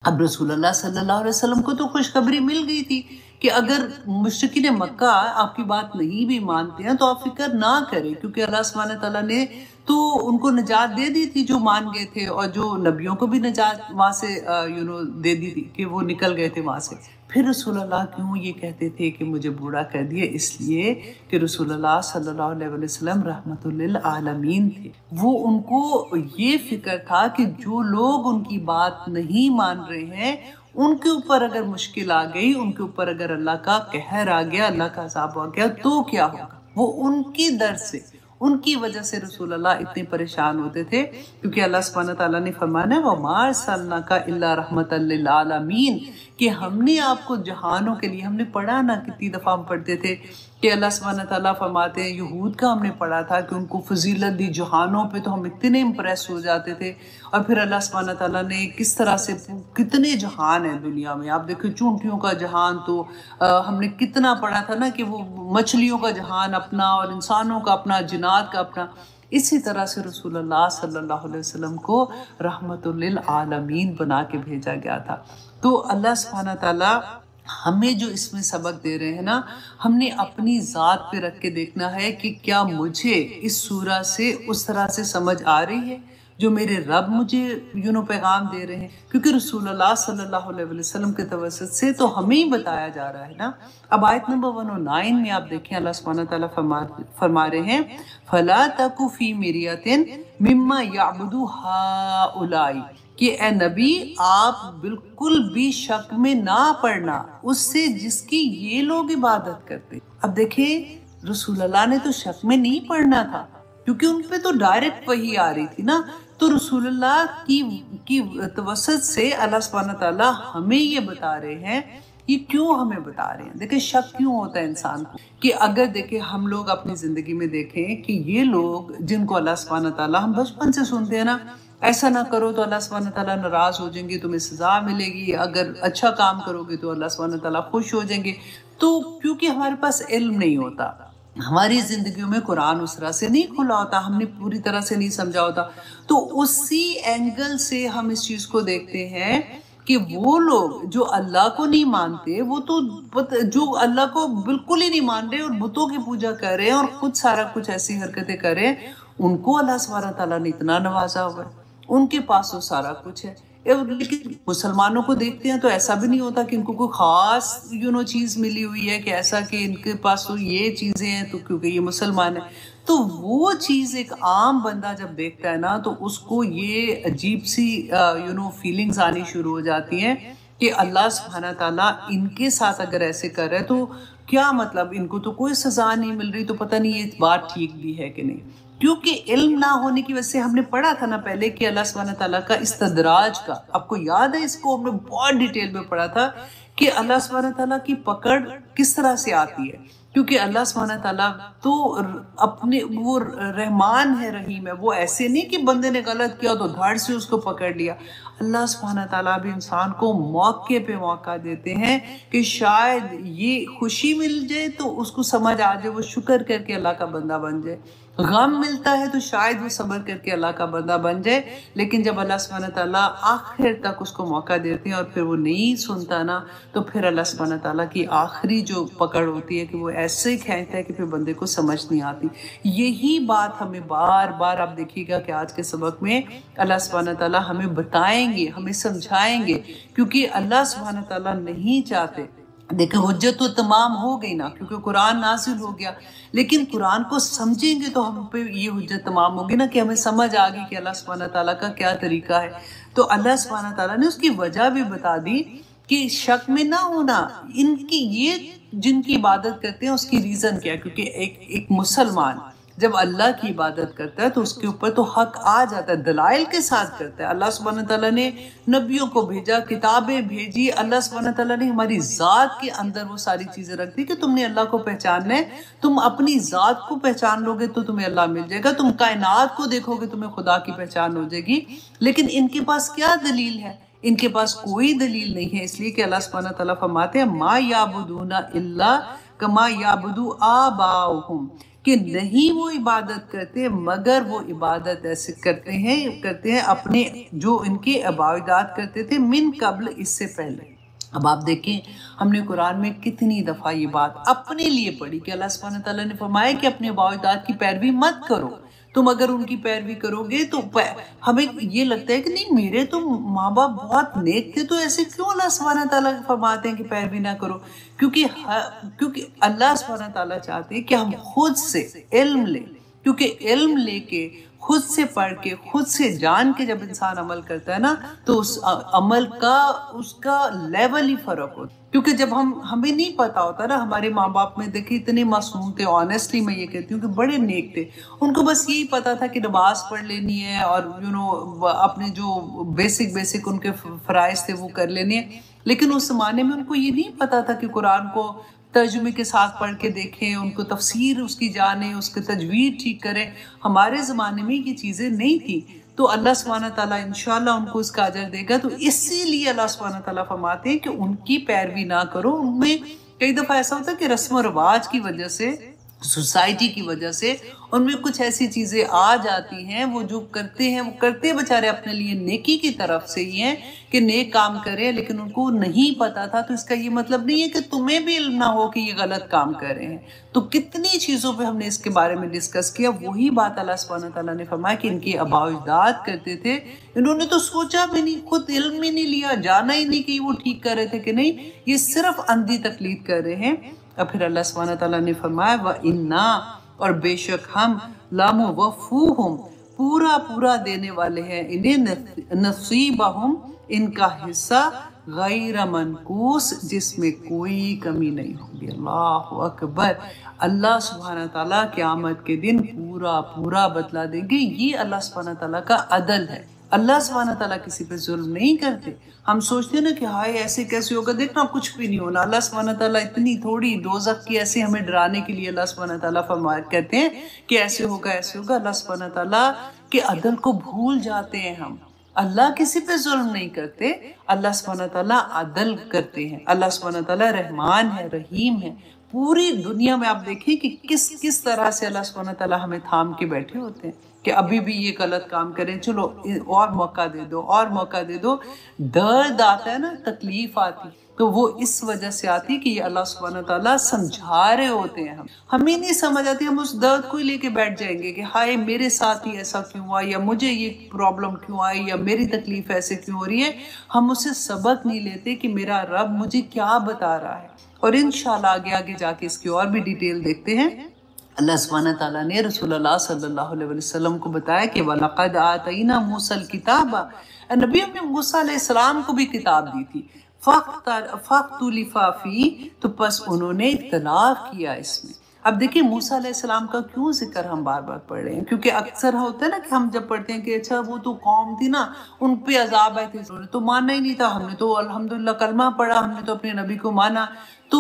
अब रसूलुल्लाह सल्लल्लाहु अलैहि वसल्लम को तो खुशखबरी मिल गई थी कि अगर मुश्रिकीन मक्का आपकी बात नहीं भी मानते हैं तो आप फिक्र ना करें, क्योंकि अल्लाह सुब्हान तआला ने तो उनको निजात दे दी थी जो मान गए थे, और जो नबियों को भी निजात वहाँ से दे दी थी कि वो निकल गए थे वहाँ से। फिर रसूलुल्लाह क्यों ये कहते थे कि मुझे बूढ़ा कर दिए? इसलिए कि रसूलुल्लाह सल्लल्लाहु अलैहि वसल्लम रहमतुल लिल आलमीन थे। वो उनको ये फिक्र था कि जो लोग उनकी बात नहीं मान रहे हैं उनके ऊपर अगर मुश्किल आ गई, उनके ऊपर अगर अल्लाह का कहर आ गया, अल्लाह का अज़ाब आ गया, तो क्या होगा? वो उनकी दर्द से, उनकी वजह से रसूलुल्लाह इतने परेशान होते थे, क्योंकि अल्लाह सुब्हानहू तआला ने फरमाना है वमा अरसलनाका इल्ला रहमतल लिल आलमीन, कि हमने आपको जहानों के लिए, हमने पढ़ा ना, कितनी दफ़ा हम पढ़ते थे कि अल्लाह सुब्हानहू तआला फरमाते हैं, यहूद का हमने पढ़ा था कि उनको फजीलत दी जहानों पे, तो हम इतने इम्प्रेस हो जाते थे। और फिर अल्लाह सुब्हानहू तआला ने किस तरह से, कितने जहान हैं दुनिया में, आप देखो चूंटियों का जहान तो हमने कितना पढ़ा था ना कि वो मछलियों का जहान अपना और इंसानों का अपना, जिन्नात का अपना। इसी तरह से रसूलुल्लाह सल्लल्लाहु अलैहि वसल्लम को रहमतुल लिल आलमीन बना के भेजा गया था। तो अल्लाह सुब्हानहू तआला हमें जो इसमें सबक दे रहे हैं ना, हमने अपनी ज़ात पे रख के देखना है कि क्या मुझे इस सूरह से उस तरह से समझ आ रही है जो मेरे रब मुझे पैगाम दे रहे हैं, क्योंकि रसूलुल्लाह सल्लल्लाहु अलैहि वसल्लम के तवस्सुत से तो हमें ही बताया जा रहा है ना। अब आयत नंबर 109 में आप देखें, अल्लाह सुब्हानहू तआला फरमा रहे हैं, फला तकु फी मिरियतिन मिम्मा यअबुदु हाउलाई, कि ए नबी आप बिल्कुल भी शक में ना पड़ना उससे जिसकी ये लोग इबादत करते। अब देखें रसूलुल्लाह ने तो शक में नहीं पड़ना था, क्योंकि उन पे तो डायरेक्ट वही आ रही थी ना। तो रसूलुल्लाह की तवस्सुत से अल्लाह सुब्हानहू तआला हमें ये बता रहे हैं, ये क्यों हमें बता रहे हैं? देखिए शक क्यों होता है इंसान को, कि अगर देखें हम लोग अपनी जिंदगी में देखें कि ये लोग जिनको अल्लाह सुब्हानहू तआला, हम बचपन से सुनते हैं ना, ऐसा ना करो तो अल्लाह सुब्हानहू तआला नाराज हो जाएंगे, तुम्हें सजा मिलेगी, अगर अच्छा काम करोगे तो अल्लाह सुब्हानहू तआला खुश हो जाएंगे। तो क्योंकि हमारे पास इल्म नहीं होता, हमारी जिंदगियों में कुरान उस तरह से नहीं खुला होता, हमने पूरी तरह से नहीं समझा होता, तो उसी एंगल से हम इस चीज को देखते हैं कि वो लोग जो अल्लाह को नहीं मानते, वो तो जो अल्लाह को बिल्कुल ही नहीं मान रहे और बुतों की पूजा कर रहे हैं और खुद सारा कुछ ऐसी हरकतें कर रहे हैं, उनको अल्लाह सुब्हानहू तआला ने इतना नवाजा हुआ है, उनके पास तो सारा कुछ है। लेकिन मुसलमानों को देखते हैं तो ऐसा भी नहीं होता कि इनको कोई खास चीज मिली हुई है, कि ऐसा कि इनके पास तो ये चीजें हैं तो क्योंकि ये मुसलमान है। तो वो चीज एक आम बंदा जब देखता है ना, तो उसको ये अजीब सी फीलिंग्स आनी शुरू हो जाती हैं कि अल्लाह सुब्हानहू तआला इनके साथ अगर ऐसे कर रहा है तो क्या मतलब, इनको तो कोई सजा नहीं मिल रही, तो पता नहीं ये बात ठीक भी है कि नहीं। क्योंकि इल्म ना होने की वजह से, हमने पढ़ा था ना पहले कि अल्लाह सुब्हानहू तआला का इस्तदराज का, आपको याद है, इसको हमने बहुत डिटेल में पढ़ा था कि अल्लाह सुब्हानहू तआला की पकड़ किस तरह से आती है, क्योंकि अल्लाह सुब्हानहू तआला तो अपने वो रहमान है, रहीम है, वो ऐसे नहीं कि बंदे ने गलत किया तो धड़ से उसको पकड़ लिया। अल्लाह सुब्हानहू तआला भी इंसान को मौके पे मौका देते हैं कि शायद ये खुशी मिल जाए तो उसको समझ आ जाए, वो शुक्र करके अल्लाह का बंदा बन जाए, गम मिलता है तो शायद वो सब्र करके अल्लाह का बंदा बन जाए। लेकिन जब अल्लाह सुब्हानहू तआला आखिर तक उसको मौका देते हैं और फिर वो नहीं सुनता ना, तो फिर अल्लाह सुब्हानहू तआला की आखिरी जो पकड़ होती है कि वो ऐसे ही खींचता है कि फिर बंदे को समझ नहीं आती। यही बात हमें बार बार, आप देखिएगा कि आज के सबक में अल्लाह सुब्हानहू तआला हमें बताएंगे, हमें समझाएंगे, क्योंकि अल्लाह सुब्हानहू तआला नहीं चाहते। देखो हुज्जत तो तमाम हो गई ना, क्योंकि कुरान नाजिल हो गया, लेकिन कुरान को समझेंगे तो हम पे ये हुज्जत तमाम होगी ना, कि हमें समझ आ गई कि अल्लाह सुब्हानहू तआला का क्या तरीका है। तो अल्लाह सुब्हानहू तआला ने उसकी वजह भी बता दी कि शक में ना होना, इनकी ये जिनकी इबादत करते हैं उसकी रीजन क्या है, क्योंकि एक मुसलमान जब अल्लाह की इबादत करता है तो उसके ऊपर तो हक आ जाता है, दलाइल के साथ करता है। अल्लाह सुब्हानहू तआला ने नबियों को भेजा, किताबें भेजी, अल्लाह सुब्हानहू तआला ने हमारी ज़ात के अंदर वो सारी चीज़ें रख दी कि तुमने अल्लाह को पहचानना है, तुम अपनी ज़ात को पहचान लोगे तो तुम्हें अल्लाह मिल जाएगा, तुम कायनात को देखोगे तुम्हें खुदा की पहचान हो जाएगी। लेकिन इनके पास क्या दलील है? इनके पास कोई दलील नहीं है, इसलिए कि अल्लाह सुब्हानहू तआला फरमाते हैं मा याबुदूना इल्ला कमा याबुदु आबाउहुम, कि नहीं वो इबादत करते, मगर वो इबादत ऐसे करते हैं अपने जो इनके इबादत करते थे मिन कब्ल, इससे पहले। अब आप देखें, हमने कुरान में कितनी दफ़ा ये बात अपने लिए पढ़ी कि अल्लाह सुब्हानहू तआला ने फरमाया कि अपने इबादत की पैरवी मत करो। तुम अगर उनकी पैरवी करोगे तो हमें ये लगता है कि नहीं, मेरे तो माँ बाप बहुत नेक थे, तो ऐसे क्यों अल्लाह सुब्हानहू तआला फरमाते हैं कि पैरवी ना करो? क्योंकि अल्लाह सुब्हानहू तआला चाहते हैं कि हम खुद से इल्म लें, क्योंकि इल्म लेके खुद से पढ़ के खुद से जान के जब इंसान अमल करता है ना, तो उस अमल का उसका लेवल ही फर्क होता है। क्योंकि जब हमें नहीं पता होता ना, हमारे माँ बाप में देखिए इतने मासूम थे, ऑनेस्टली मैं ये कहती हूँ कि बड़े नेक थे। उनको बस यही पता था कि नमाज पढ़ लेनी है और अपने जो बेसिक उनके फ़राइज़ थे वो कर लेने हैं। लेकिन उस ज़माने में उनको ये नहीं पता था कि कुरान को तर्जुमे के साथ पढ़ के देखें, उनको तफसीर उसकी जाने, उसके तजवीज़ ठीक करें। हमारे ज़माने में ये चीज़ें नहीं थी, तो अल्लाह सुब्हानहू तआला इंशाअल्लाह उनको इसका अजर देगा। तो इसीलिए अल्लाह सुब्हानहू तआला फरमाते हैं कि उनकी पैरवी ना करो। उनमें कई दफ़ा ऐसा होता है कि रस्म और रिवाज की वजह से, सोसाइटी की वजह से उनमें कुछ ऐसी चीज़ें आ जाती हैं, वो जो करते हैं वो करते बेचारे अपने लिए नेकी की तरफ से ही हैं कि नेक काम करें, लेकिन उनको नहीं पता था। तो इसका ये मतलब नहीं है कि तुम्हें भी इल्म ना हो कि ये गलत काम कर रहे हैं। तो कितनी चीज़ों पे हमने इसके बारे में डिस्कस किया। वही बात अल्लाह सुब्हानहू तआला ने फरमाया कि इनकी आबाद करते थे, इन्होंने तो सोचा भी नहीं, खुद इल्म ही नहीं लिया, जाना ही नहीं कि वो ठीक कर रहे थे कि नहीं, ये सिर्फ अंधी तकलीद कर रहे हैं। और फिर अल्लाह सुब्हानहू तआला ने फरमाया व इन्ना, और बेशक हम लामुवफ़्फ़ूहुम, पूरा देने वाले हैं इन्हें नसीबहुम, इनका हिस्सा, गैर मनकूस, जिसमें कोई कमी नहीं होगी। अल्लाहु अकबर। अल्लाह सुब्हानहू तआला क़यामत के दिन पूरा बदला देंगे। ये अल्लाह सुब्हानहू तआला का अदल है। अल्लाह सुब्हानहू तआला किसी पे जुल्म नहीं करते। हम सोचते हैं ना कि हाय ऐसे कैसे होगा, देखना कुछ भी नहीं होना। अल्लाह सुब्हानहू तआला इतनी थोड़ी दोज़ख की ऐसे हमें डराने के लिए अल्लाह सुब्हानहू तआला कहते हैं कि ऐसे होगा ऐसे होगा। अल्लाह सुब्हानहू तआला के अदल को भूल जाते हैं हम। अल्लाह किसी पे जुल्म नहीं करते, अल्लाह सुब्हानहू तआला अदल करते हैं। अल्लाह सुब्हानहू तआला रहमान है, रहीम है। पूरी दुनिया में आप देखें कि किस तरह से अल्लाह सुब्हानहू तआला हमें थाम के बैठे होते हैं कि अभी भी ये गलत काम करें, चलो और मौका दे दो, और मौका दे दो। दर्द आता है ना, तकलीफ आती, तो वो इस वजह से आती कि ये अल्लाह सुब्हानहू तआला समझा रहे होते हैं। हमें नहीं समझ आती, हम उस दर्द को ही लेके बैठ जाएंगे कि हाय मेरे साथ ही ऐसा क्यों हुआ, या मुझे ये प्रॉब्लम क्यों आई, या मेरी तकलीफ ऐसे क्यों हो रही है। हम उससे सबक नहीं लेते कि मेरा रब मुझे क्या बता रहा है। और इंशाल्लाह आगे जाके इसकी और भी डिटेल देखते हैं। अल्लाह सुब्हानहू तआला ने रसूलुल्लाह सल्लल्लाहु अलैहि वसल्लम को बताया कि वलक़द आतैना मूसल किताबा, नबी हमने मूसा अलैहिस्सलाम को भी किताब दी थी। फ़ख्तुलिफ़ा फ़ी, तो बस उन्होंने इख्तिलाफ़ किया इसमें। अब देखिए मूसा अलैहिस्सलाम का क्यों जिक्र हम बार बार पढ़ रहे हैं, क्योंकि अक्सर होता है ना कि हम जब पढ़ते हैं कि अच्छा वो तो कौम थी ना, उन पे अजाब आए थे, उन्होंने तो मानना ही नहीं था, हमने तो अल्हम्दुलिल्लाह कलमा पढ़ा, हमने तो अपने नबी को माना, तो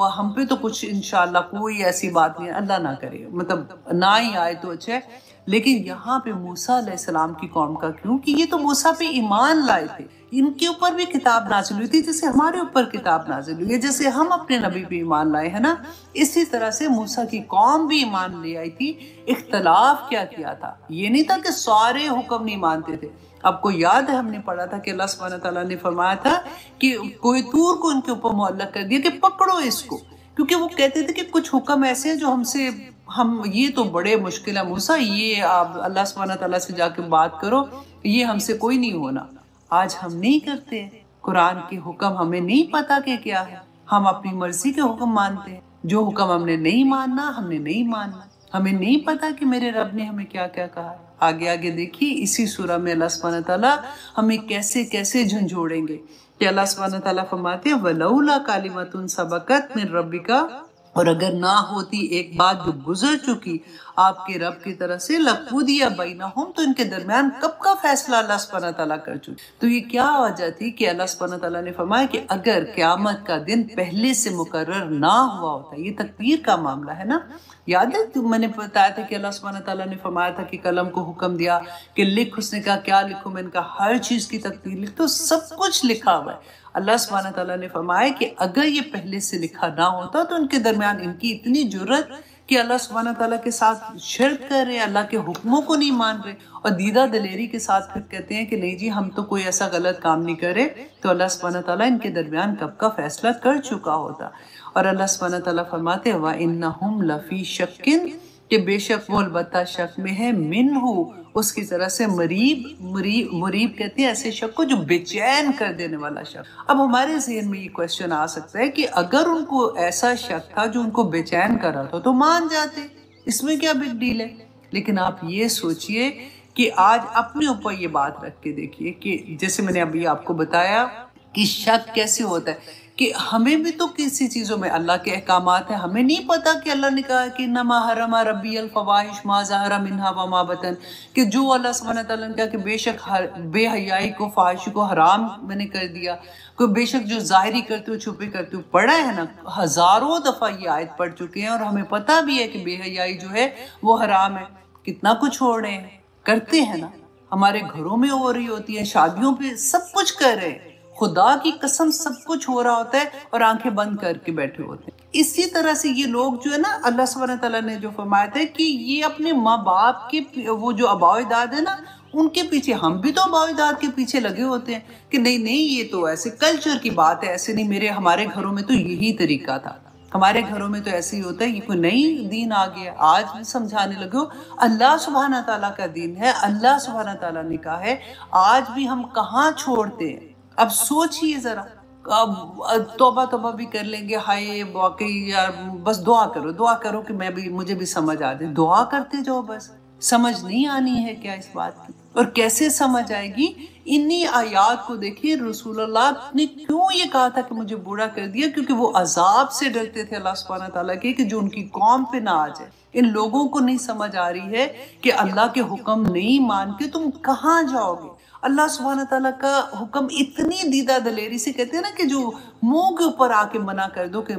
हम पे तो कुछ इंशाअल्लाह कोई ऐसी बात नहीं है, अल्लाह ना करे, मतलब ना ही आए तो अच्छा है। लेकिन यहाँ पे मूसा अलैहिस्सलाम की कौम का क्यों, कि ये तो मूसा पे ईमान लाए थे, इनके ऊपर भी किताब नाज़िल हुई थी, जैसे हमारे ऊपर किताब नाज़िल हुई है, जैसे हम अपने नबी पे ईमान लाए हैं ना, इसी तरह से मूसा की कौम भी ईमान ले आई थी। इख्तलाफ क्या किया था, ये नहीं था कि सारे हुक्म नहीं मानते थे। आपको याद है हमने पढ़ा था कि अल्लाह सुब्हानहू तआला ने फरमाया था कि कोई तूर को इनके ऊपर मुअल्लक कर दिया कि पकड़ो इसको, क्योंकि वो कहते थे कि कुछ हुक्म ऐसे हैं जो हमसे, हम ये तो बड़े मुश्किल है मूसा, ये आप अल्लाह सुब्हानहू तआला से जाके बात करो, ये हमसे कोई नहीं होना। आज हम नहीं करते, कुरान के हुक्म हमें नहीं पता कि क्या है, हम अपनी मर्जी के हुक्म मानते हैं। जो हुक्म हमने नहीं मानना, हमने नहीं मानना। हमें नहीं पता कि मेरे रब ने हमें क्या क्या कहा है। आगे देखिए इसी सूरह में अल्लाह सुब्हानहू तआला हमें कैसे कैसे झंझोड़ेंगे कि अल्लाह सुब्हानहू तआला फरमाते हैं वलौला कालिमतुन सबकत मिन रब्बिका, और अगर ना होती एक बात जो गुजर चुकी आपके रब की तरफ से, लक़ुदिया बैनहुम, तो इनके दरमियान कब का फैसला अल्लाह सुब्हानहू तआला कर चुके। तो ये क्या वजह थी कि अल्लाह सुब्हानहू तआला ने फरमाया कि अगर क़यामत का दिन पहले से मुकर्रर ना हुआ होता, ये तकदीर का मामला है ना। याद है तो मैंने बताया था कि अल्लाह सुब्हानहू तआला ने फरमाया था कि कलम को हुक्म दिया कि लिख, उसने कहा क्या लिखूं, मैंने कहा हर चीज़ की तकदीर लिख, तो सब कुछ लिखा हुआ है। अल्लाह सुब्हानहू तआला ने फरमाया कि अगर ये पहले से लिखा ना होता तो उनके दरमियान इनकी इतनी जुर्रत कि अल्लाह सुब्हानहू तआला के साथ शिर्क कर रहे हैं, अल्लाह के हुक्मों को नहीं मान रहे, और दीदा दिलेरी के साथ फिर कहते हैं कि नहीं जी हम तो कोई ऐसा गलत काम नहीं करे, तो अल्लाह सुब्हानहू तआला इनके दरमियान कब का फैसला कर चुका होता। और अल्लाह सुब्हानहू तआला फरमाते हैं व इन्नहुम लफी शक्किन, कि बेशक वो अलबत्ता शक में है, मिन्हु उसकी तरह से, मुरीब कहते हैं ऐसे शक को जो बेचैन कर देने वाला शक। अब हमारे ज़हन में ये क्वेश्चन आ सकता है कि अगर उनको ऐसा शक था जो उनको बेचैन कर रहा था तो मान जाते, इसमें क्या बिग डील है। लेकिन आप ये सोचिए कि आज अपने ऊपर ये बात रख के देखिए कि जैसे मैंने अभी आपको बताया कि शक कैसे होता है, कि हमें भी तो किसी चीज़ों में अल्लाह के अहकामात हैं, हमें नहीं पता कि अल्लाह ने कहा कि नमा हरमा रब्बी अल फवाहिश मा ज़हरा मिन्हा व मा बतन, कि जो अल्लाह सुब्हानहू तआला ने कहा कि बेशक बेहयाई को, फाहिश को हराम मैंने कर दिया, कोई बेशक जो ज़ाहिरी करते हो छुपे करते हो। पढ़ा है ना, हज़ारों दफ़ा ये आयत पढ़ चुके हैं, और हमें पता भी है कि बेहयाई जो है वो हराम है। कितना कुछ छोड़ रहे हैं, करते हैं ना, हमारे घरों में हो रही होती है, शादियों पे सब कुछ कर रहे हैं, खुदा की कसम सब कुछ हो रहा होता है और आंखें बंद करके बैठे होते हैं। इसी तरह से ये लोग जो है ना, अल्लाह सुब्हानहू तआला ने जो फरमाया था कि ये अपने माँ बाप के, वो जो आबाओ-अजदाद है ना, उनके पीछे, हम भी तो आबाओ-अजदाद के पीछे लगे होते हैं कि नहीं नहीं ये तो ऐसे कल्चर की बात है, ऐसे नहीं, हमारे घरों में तो यही तरीका था, हमारे घरों में तो ऐसे ही होता है, ये कोई नई दीन आ गया, आज भी समझाने लगे हो। अल्लाह सुब्हानहू तआला का दीन है, अल्लाह सुब्हानहू तआला ने कहा है, आज भी हम कहाँ छोड़ते हैं। अब सोचिए जरा, अब तौबा भी कर लेंगे, हाय वाकई यार, बस दुआ करो कि मुझे भी समझ आ जाए, दुआ करते जाओ, बस समझ नहीं आनी है क्या इस बात की। और कैसे समझ आएगी, इन्हीं आयात को देखिए, रसूलुल्लाह ने क्यों ये कहा था कि मुझे बूढ़ा कर दिया, क्योंकि वो अजाब से डरते थे अल्लाह सुब्हानहू तआला के, कि जो उनकी कौम पे ना आ जाए। इन लोगों को नहीं समझ आ रही है कि अल्लाह के हुक्म नहीं मान के तुम कहाँ जाओगे। अल्लाह सुब्हानहू तआला का हुक्म इतनी दीदा दलेरी से कहते हैं ना, कि जो मुंह के ऊपर आके मना कर दो कि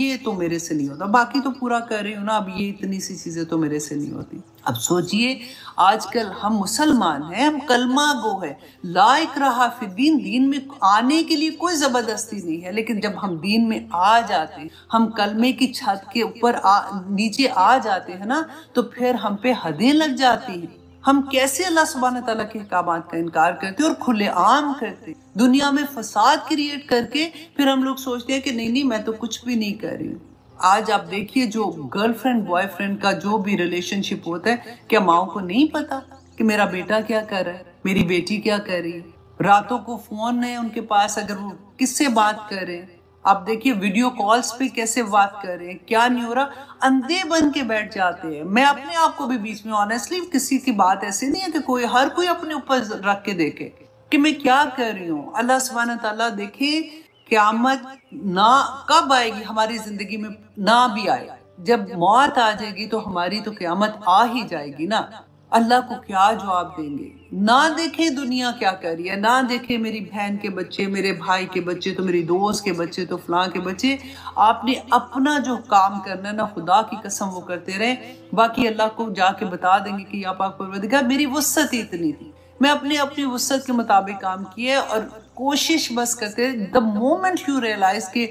ये तो मेरे से नहीं होता, बाकी तो पूरा कर रही हूँ ना, अब ये इतनी सी चीजें तो मेरे से नहीं होती। अब सोचिए, आजकल हम मुसलमान हैं, हम कलमा गो है, ला इकराहा फिद्दीन, दीन में आने के लिए कोई जबरदस्ती नहीं है, लेकिन जब हम दीन में आ जाते हैं, हम कलमे की छत के ऊपर नीचे आ जाते हैं ना, तो फिर हम पे हदें लग जाती हैं। हम कैसे अल्लाह सुब्हानहू तआला के अहकामात का इनकार करते और खुलेआम करते, दुनिया में फसाद क्रिएट करके फिर हम लोग सोचते हैं कि नहीं मैं तो कुछ भी नहीं कर रही हूँ। आज आप देखिए, जो गर्लफ्रेंड बॉयफ्रेंड का जो भी रिलेशनशिप होता है, क्या माओ को नहीं पता कि मेरा बेटा क्या कर रहा है, मेरी बेटी क्या कर रही है। रातों को फोन है उनके पास, अगर वो किससे बात कर रहे हैं, आप देखिए वीडियो कॉल्स पे कैसे बात कर रहे हैं, क्या नहीं हो रहा, अंधे बन के बैठ जाते हैं। मैं अपने आप को भी बीच में, ऑनेस्टली, किसी की बात ऐसी नहीं है कि हर कोई अपने ऊपर रख के देखे कि मैं क्या कर रही हूँ। अल्लाह सुब्हानहू तआला देखे, क़यामत ना कब आएगी हमारी जिंदगी में, ना भी आए, जब मौत आ जाएगी तो हमारी तो क़यामत आ ही जाएगी ना। अल्लाह को क्या जवाब देंगे। ना देखे दुनिया क्या कर रही है, ना देखे मेरी बहन के बच्चे, मेरे भाई के बच्चे, तो मेरी दोस्त के बच्चे, तो फलां के बच्चे। आपने अपना जो काम करना है ना, खुदा की कसम वो करते रहे, बाकी अल्लाह को जाके बता देंगे कि या पाक परवरदिगार मेरी वुसअत इतनी थी, मैं अपनी वुसअत के मुताबिक काम किया, और कोशिश बस करते। द मोमेंट यू रियलाइज के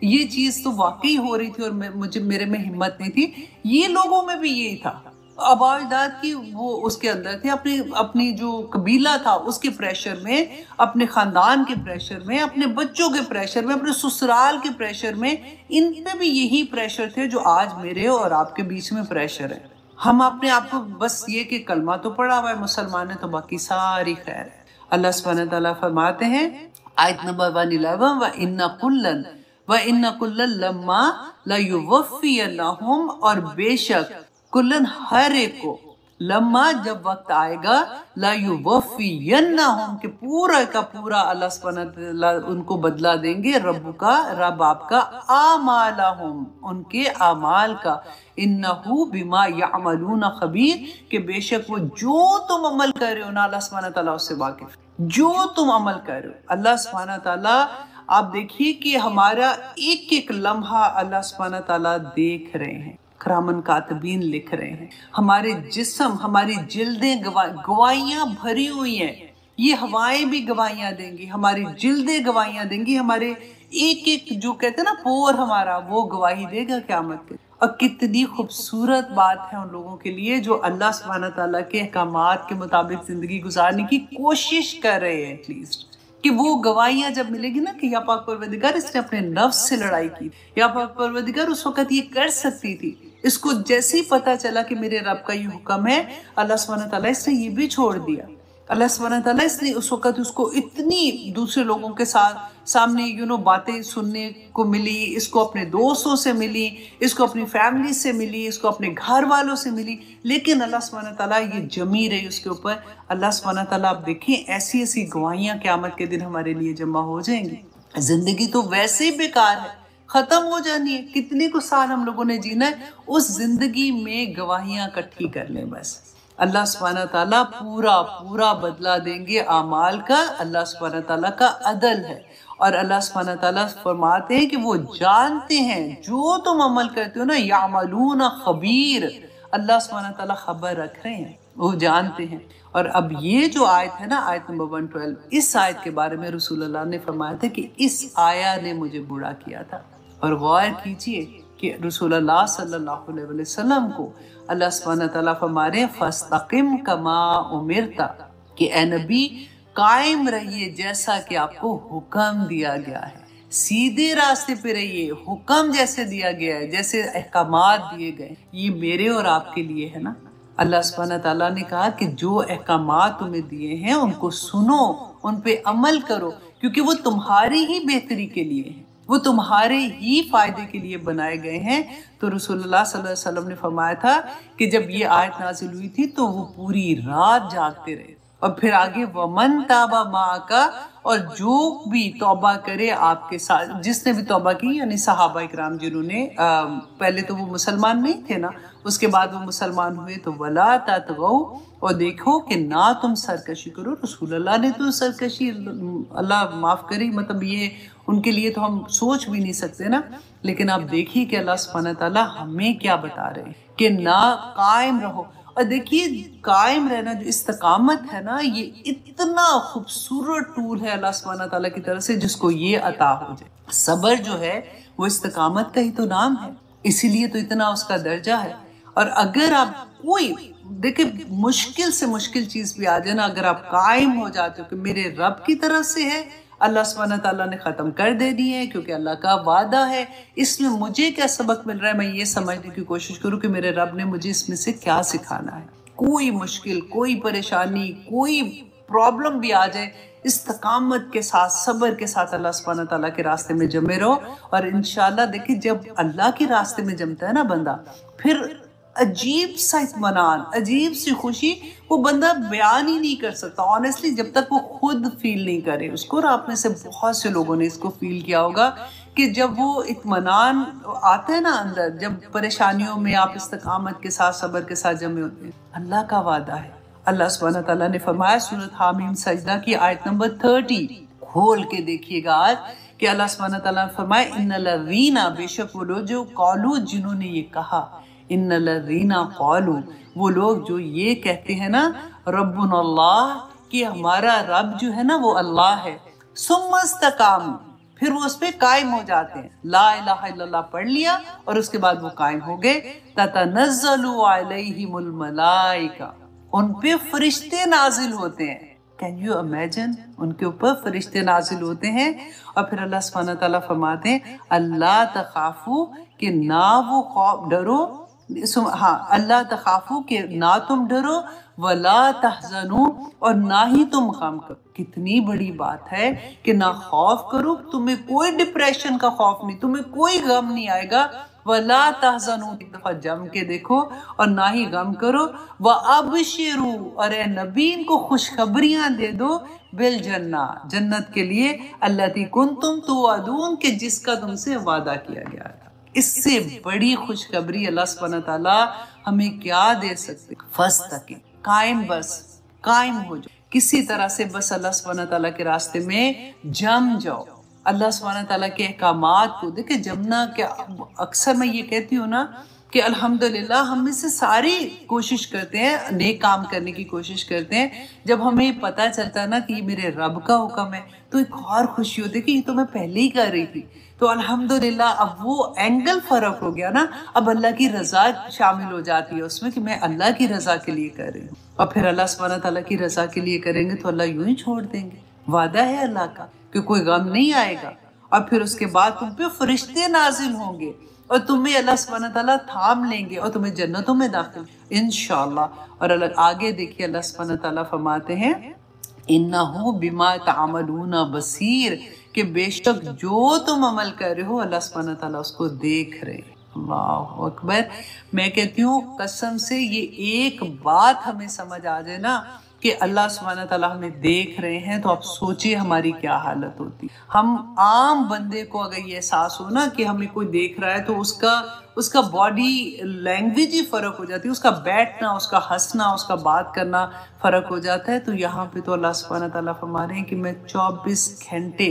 ये चीज तो वाकई हो रही थी और मेरे में हिम्मत नहीं थी, ये लोगों में भी यही था। आबाओ-अजदाद की वो उसके अंदर थे, अपनी जो कबीला था उसके प्रेशर में, अपने खानदान के प्रेशर में, अपने बच्चों के प्रेशर में, अपने ससुराल के प्रेशर में, इन पे भी यही प्रेशर थे जो आज मेरे और आपके बीच में प्रेशर है। हम अपने आप को बस ये कि कलमा तो पढ़ा हुआ है, मुसलमान है, तो बाकी सारी खैर है। अल्लाह सुब्हानहू व तआला फरमाते हैं आयत नंबर 111, व इन्ना कुल्लन लम्मा ला युवफ़्फ़ियन्नहुम, और बेशक कुल्लन हर एक को, लम्मा जब वक्त आएगा, ला युवफ़्फ़ियन्नहुम के पूरा का पूरा अल्लाह सुब्हानहू व तआला उनको बदला देंगे, रब आपका आमालहुम, उनके आमाल का, इन्नहु बिमा यअमलून खबीर, के बेशक वो जो तुम अमल कर रहे हो ना, अल्लाह सुब्हानहू व तआला उससे वाकिफ, जो तुम अमल कर रहे हो। अल्लाह सुब्हानहू व तआला, आप देखिए कि हमारा एक एक लम्हा अल्लाह सुब्हानहू व तआला देख रहे हैं, किरामन कातिबीन लिख रहे हैं। हमारे जिस्म, हमारी जिल्दें गवाहियां भरी हुई हैं, ये हवाएं भी गवाहियां देंगी, हमारी जिल्दें गवाहियां देंगी, हमारे एक एक जो कहते हैं ना पोर हमारा, वो गवाही देगा क़यामत के। और कितनी खूबसूरत बात है उन लोगों के लिए जो अल्लाह सुब्हानहू तआला के अहकामात के मुताबिक ज़िंदगी गुजारने की कोशिश कर रहे हैं। एटलीस्ट कि वो गवाहियां जब मिलेगी ना कि या पाक परवरदिगार इसने अपने नफ्स से लड़ाई की, या पाक परवरदिगार उस वक्त ये कर सकती थी, इसको जैसे ही पता चला कि मेरे रब का ये हुक्म है, अल्लाह सुब्हानहू तआला इसने ये भी छोड़ दिया। अल्लाह सुब्हानहू तआला इसने उस वक्त उसको इतनी दूसरे लोगों के सामने बातें सुनने को मिली, इसको अपने दोस्तों से मिली, इसको अपनी फैमिली से मिली, इसको अपने घर वालों से मिली, लेकिन अल्लाह सुब्हानहू तआला ये जमी रही उसके ऊपर। अल्लाह सुब्हानहू तआला आप देखें ऐसी ऐसी गवाहियां क़यामत के दिन हमारे लिए जमा हो जाएंगी। जिंदगी तो वैसे ही बेकार है, खत्म हो जानी है, कितने को साल हम लोगों ने जीना है, उस जिंदगी में गवाहियां इकट्ठी कर लें बस। अल्लाह सुब्हानहू तआला पूरा पूरा बदला देंगे आमाल का। अल्लाह सुब्हानहू तआला का अदल है और अल्लाह सुब्हानहू तआला फरमाते हैं कि वो जानते हैं जो तुम अमल करते हो ना, यामलून खबीर। अल्लाह सुब्हानहू तआला खबर रख रहे हैं, वो जानते हैं। और अब ये जो आयत है ना, आयत नंबर 112, इस आयत के बारे में रसूलुल्लाह ने फरमाया था कि इस आया ने मुझे बुरा किया था। और गौर कीजिए कि रसूलुल्लाह सल्लल्लाहु अलैहि वसल्लम को अल्लाह सुब्हानहू तआला फरमा रहे हैं फस्तकिम कमा उमिरता, कि ए नबी कायम रहिए जैसा कि आपको हुक्म दिया गया है, सीधे रास्ते पे रहिए, हुक्म जैसे दिया गया है, जैसे अहकामात दिए गए, ये मेरे और आपके लिए है ना। अल्लाह सुब्हानहू तआला ने कहा कि जो अहकामात तुम्हें दिए हैं उनको सुनो, उन पे अमल करो, क्योंकि वो तुम्हारी ही बेहतरी के लिए है, वो तुम्हारे ही फायदे के लिए बनाए गए हैं। तो रसूलुल्लाह सल्लल्लाहु अलैहि वसल्लम ने फरमाया था कि जब ये आयत नाजिल हुई थी तो वो पूरी रात जागते रहे। और फिर आगे वमन ताबा माँ का, और जो भी तौबा करे आपके साथ, जिसने भी तौबा की, यानी सहाबा इकराम जिन्होंने पहले तो वो मुसलमान नहीं थे ना, उसके बाद वो मुसलमान हुए, तो वला ततगौ, और देखो कि ना तुम सरकशी करो। रसूलुल्लाह ने तो सरकशी, अल्लाह माफ़ करे, मतलब ये उनके लिए तो हम सोच भी नहीं सकते ना। लेकिन आप देखिए कि अल्लाह सुब्हानहू तआला हमें क्या बता रहे हैं कि ना कायम रहो। और देखिए कायम रहना, जो इस्तकामत है ना, ये इतना खूबसूरत टूल है अल्लाह सुब्हानहू तआला की तरफ से जिसको ये अता हो जाए। सबर जो है वो इस्तकामत का ही तो नाम है, इसीलिए तो इतना उसका दर्जा है। और अगर आप कोई देखिए मुश्किल से मुश्किल चीज भी आ जाए ना, अगर आप कायम हो जाते हो कि मेरे रब की तरफ से है, अल्लाह सुब्हानहू तआला ने ख़त्म कर देनी है, क्योंकि अल्लाह का वादा है। इसमें मुझे क्या सबक मिल रहा है, मैं ये समझने की कोशिश करूँ कि मेरे रब ने मुझे इसमें से क्या सिखाना है। कोई मुश्किल, कोई परेशानी, कोई प्रॉब्लम भी आ जाए, इस्तकामत के साथ, सब्र के साथ अल्लाह सुब्हानहू तआला के रास्ते में जमे रहो। और इंशाल्लाह देखिए जब अल्लाह के रास्ते में जमता है ना बंदा, फिर अजीब सा इत्मीनान, अजीब सी खुशी, वो बंदा बयान ही नहीं कर सकता ऑनेस्टली, जब तक वो खुद फील नहीं करे उसको। और आप में से बहुत से लोगों ने इसको फील किया होगा कि जब वो इत्मीनान आता है ना अंदर, जब परेशानियों में आप इस्तकामत के साथ, सब्र के साथ जमे होते हैं, अल्लाह का वादा है। अल्लाह सुब्हानहू तआला ने फरमाया सूरत हामीम सजदा की आयत नंबर 30, खोल के देखिएगा आज, कि अल्लाह सुब्हानहू तआला ने फरमाया इन्नल्लज़ीना, बेशक वो लोग जो कौलू, जिन्होंने ये कहा, इन्नल्लज़ीना कौलू, वो लोग जो ये कहते हैं ना, रब्बुनल्लाह, कि हमारा रब जो है ना वो अल्लाह है, सुम्मस्तकाम, फिर वो उस पर कायम हो जाते हैं, ला इलाहा इल्लल्लाह पढ़ लिया और उसके बाद वो कायम हो गए। ततनज़्ज़लु अलैहिमुल मलाइका, उन पे फरिश्ते नाजिल होते हैं। कैन यू इमेजिन, उनके ऊपर फरिश्ते नाजिल होते हैं। और फिर अल्लाह सुब्हानहू तआला फरमाते हैं अल्लाह तखाफू, कि ना वो खौफ डरो, हाँ अल्लाह तखाफू, के ना तुम डरो, वला तहज़नू, और ना ही तुम गम करो। कितनी बड़ी बात है कि ना खौफ करो, तुम्हें कोई डिप्रेशन का खौफ नहीं, तुम्हें कोई गम नहीं आएगा। वला तहज़नू, एक दफा जम के देखो, और ना ही गम करो। व अबशिरू, और ए नबी इनको खुशखबरियां दे दो, बिल जन्ना, जन्नत के लिए, अल्लती कुंतुम तुअदून, के जिसका तुमसे वादा किया गया था। इससे बड़ी खुशखबरी अल्लाह सुब्हानहू तआला हमें क्या दे सकते। फस्तकिम, कायम, बस कायम हो जाओ, किसी तरह से बस अल्लाह सुब्हानहू तआला के रास्ते में जम जाओ। अल्लाह सुब्हानहू तआला के अहकामात को देखिए, जमना क्या, अक्सर मैं ये कहती हूँ ना कि अल्हम्दुलिल्लाह हम में से सारी कोशिश करते हैं, नेक काम करने की कोशिश करते हैं। जब हमें पता चलता है ना कि ये मेरे रब का हुक्म है, तो एक और खुशी होती है कि ये तो मैं पहले ही कर रही थी। तो अल्हम्दुलिल्लाह अब वो एंगल फ़र्क हो गया ना, अब अल्लाह की रज़ा शामिल हो जाती है उसमें कि मैं अल्लाह की रज़ा के लिए कर रही हूँ। और फिर अल्लाह सुब्हानहू तआला की रज़ा के लिए करेंगे तो अल्लाह यूँ ही छोड़ देंगे। वादा है अल्लाह का कि कोई गम नहीं आएगा। और फिर उसके बाद तुम पे फरिश्ते नाजिल होंगे और तुम्हें अल्लाह सुब्हानहू तआला थाम लेंगे और तुम्हें जन्नतों में दाखिल इंशाअल्लाह। और आगे देखिए अल्लाह सुब्हानहू तआला फरमाते हैं इन्नहु बिमा तअमलूना बसीर, कि बेशक जो तुम अमल कर रहे हो अल्लाह सुब्हानहू तआला उसको देख रहे हैं। अल्लाहु अकबर। मैं कहती हूँ कसम से ये एक बात हमें समझ आ जाए ना कि अल्लाह सुब्हानहू तआला हमें देख रहे हैं, तो आप सोचिए हमारी क्या हालत होती। हम आम बंदे को अगर ये एहसास हो ना कि हमें कोई देख रहा है तो उसका बॉडी लैंग्वेज ही फ़र्क हो जाती है, उसका बैठना, उसका हंसना, उसका बात करना फ़र्क हो जाता है। तो यहाँ पे तो अल्लाह सुब्हानहू तआला फरमा रहे हैं कि मैं 24 घंटे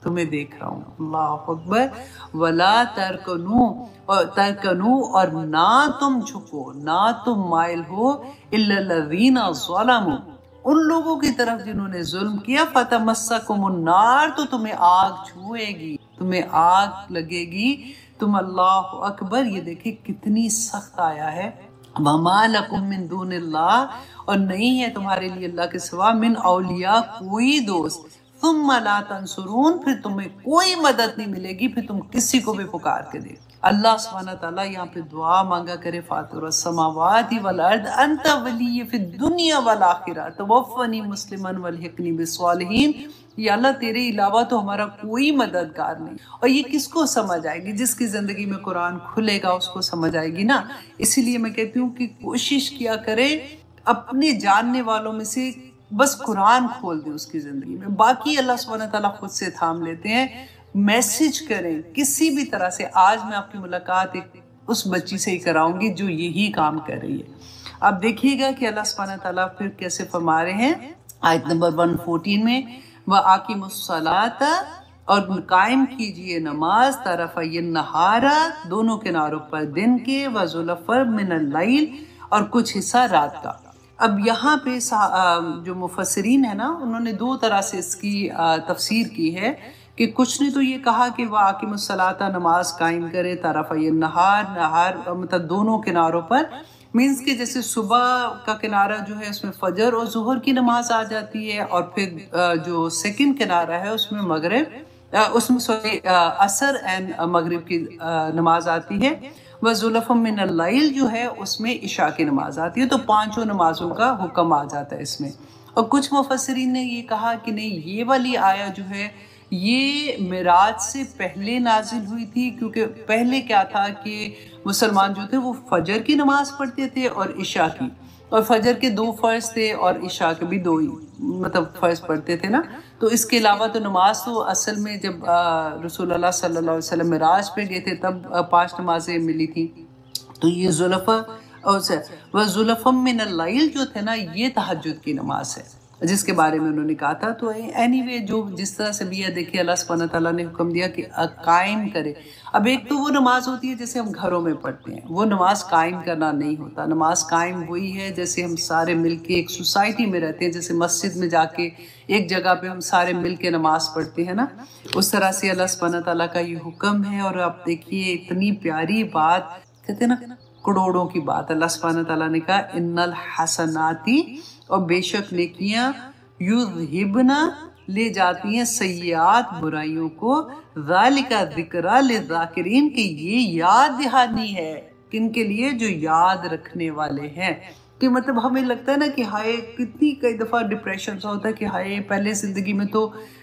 तुम्हें देख रहा हूँ। अल्लाहु अकबर। वला तरकनू और ना तुम झुको, ना तुम माइल हो इल्लल्लज़ीना ज़लमू, उन लोगों की तरफ जिन्होंने जुल्म किया। फतमस्सकुमुन्नार, तो तुम्हें आग छुएगी, तुम्हें आग लगेगी। तुम अल्लाहु अकबर। ये देखिए कितनी सख्त आया है। वमा लकुम मिन दूनिल्लाह, और नहीं है तुम्हारे लिए अल्लाह के सिवा मिन औलिया कोई दोस्त। तुम ला तंसुरून, फिर तुम्हें कोई मदद नहीं मिलेगी, फिर तुम किसी को भी पुकार के दे। अल्लाह सुब्हानहू तआला यहाँ पे दुआ मांगा करे फातिरस समावाति वल अर्द अंत वली फिद दुनिया वल आखिरा तवफ़्फ़नी मुस्लिमन वल्हिक़नी बिस्सालिहीन। या अल्लाह तेरे अलावा तो हमारा कोई मददगार नहीं। और ये किसको समझ आएगी? जिसकी ज़िंदगी में कुरान खुलेगा उसको समझ आएगी ना। इसीलिए मैं कहती हूँ कि कोशिश किया करें अपने जानने वालों में से बस कुरान खोल दें उसकी ज़िंदगी में, बाकी अल्लाह सुब्हानहू तआला खुद से थाम लेते हैं। मैसेज करें किसी भी तरह से। आज मैं आपकी मुलाकात एक उस बच्ची से ही कराऊंगी जो यही काम कर रही है। आप देखिएगा कि अल्लाह सुब्हानहू तआला फिर कैसे फरमा रहे हैं आयत नंबर 114 में, व आकिमुस्सलात, और कायम कीजिए नमाज, तरफ़य नहारा, दोनों किनारों पर दिन के, व ज़ुलफ़र मिनल लैल, और कुछ हिस्सा रात का। अब यहाँ पे जो मुफस्सिरीन है ना, उन्होंने दो तरह से इसकी तफसीर की है कि कुछ ने तो ये कहा कि वह आकिमुस्सलाता, नमाज कायम करे, तरफ़य नहार मतलब दोनों किनारों पर, मीन्स के जैसे सुबह का किनारा जो है उसमें फजर और ज़ुहर की नमाज आ जाती है, और फिर जो सेकंड किनारा है उसमें मगरिब असर एंड मगरिब की नमाज आती है। वह ज़ुलफ़म मिनल लैल जो है उसमें इशा की नमाज आती है। तो पांचों नमाजों का हुक्म आ जाता है इसमें। और कुछ मुफस्सिरीन ने ये कहा कि नहीं, ये वाली आया जो है ये मिराज से पहले नाजिल हुई थी, क्योंकि पहले क्या था कि मुसलमान जो थे वो फजर की नमाज पढ़ते थे और इशा की, और फजर के 2 फ़र्ज थे और इशा के भी 2 ही मतलब फ़र्ज पढ़ते थे ना। तो इसके अलावा तो नमाज तो असल में जब रसूलुल्लाह सल्लल्लाहु अलैहि वसल्लम मिराज पे गए थे तब 5 नमाजें मिली थी। तो ये ज़ुलफ़म मिनल लैल जो थे ना, ये तहज्जुद की नमाज है जिसके बारे में उन्होंने कहा था। तो एनीवे जो जिस तरह से भी है, देखिए अल्लाह सुब्हानहू तआला ने हुक्म दिया कि कायम करे। अब एक तो वो नमाज होती है जैसे हम घरों में पढ़ते हैं, वो नमाज कायम करना नहीं होता। नमाज कायम वही है जैसे हम सारे मिलके एक सोसाइटी में रहते हैं, जैसे मस्जिद में जाके एक जगह पे हम सारे मिल के नमाज पढ़ते हैं ना, उस तरह से अल्लाह सुब्हानहू तआला का ये हुक्म है। और आप देखिए इतनी प्यारी बात, कहते हैं ना करोड़ों की बात, अल्लाह सुब्हानहू तआला ने कहा इन्नल हसनाती, और बेशक नेकियां युज़हिबना ले जाती हैं सय्यात बुराइयों को, ज़ालिका ज़िक्रा लिज़ाकिरीन, कि ये याद दहानी है किनके लिए? जो याद रखने वाले हैं। कि मतलब हमें लगता है ना कि हाय, कितनी कई दफ़ा डिप्रेशन सा होता है कि हाय पहले ज़िंदगी में तो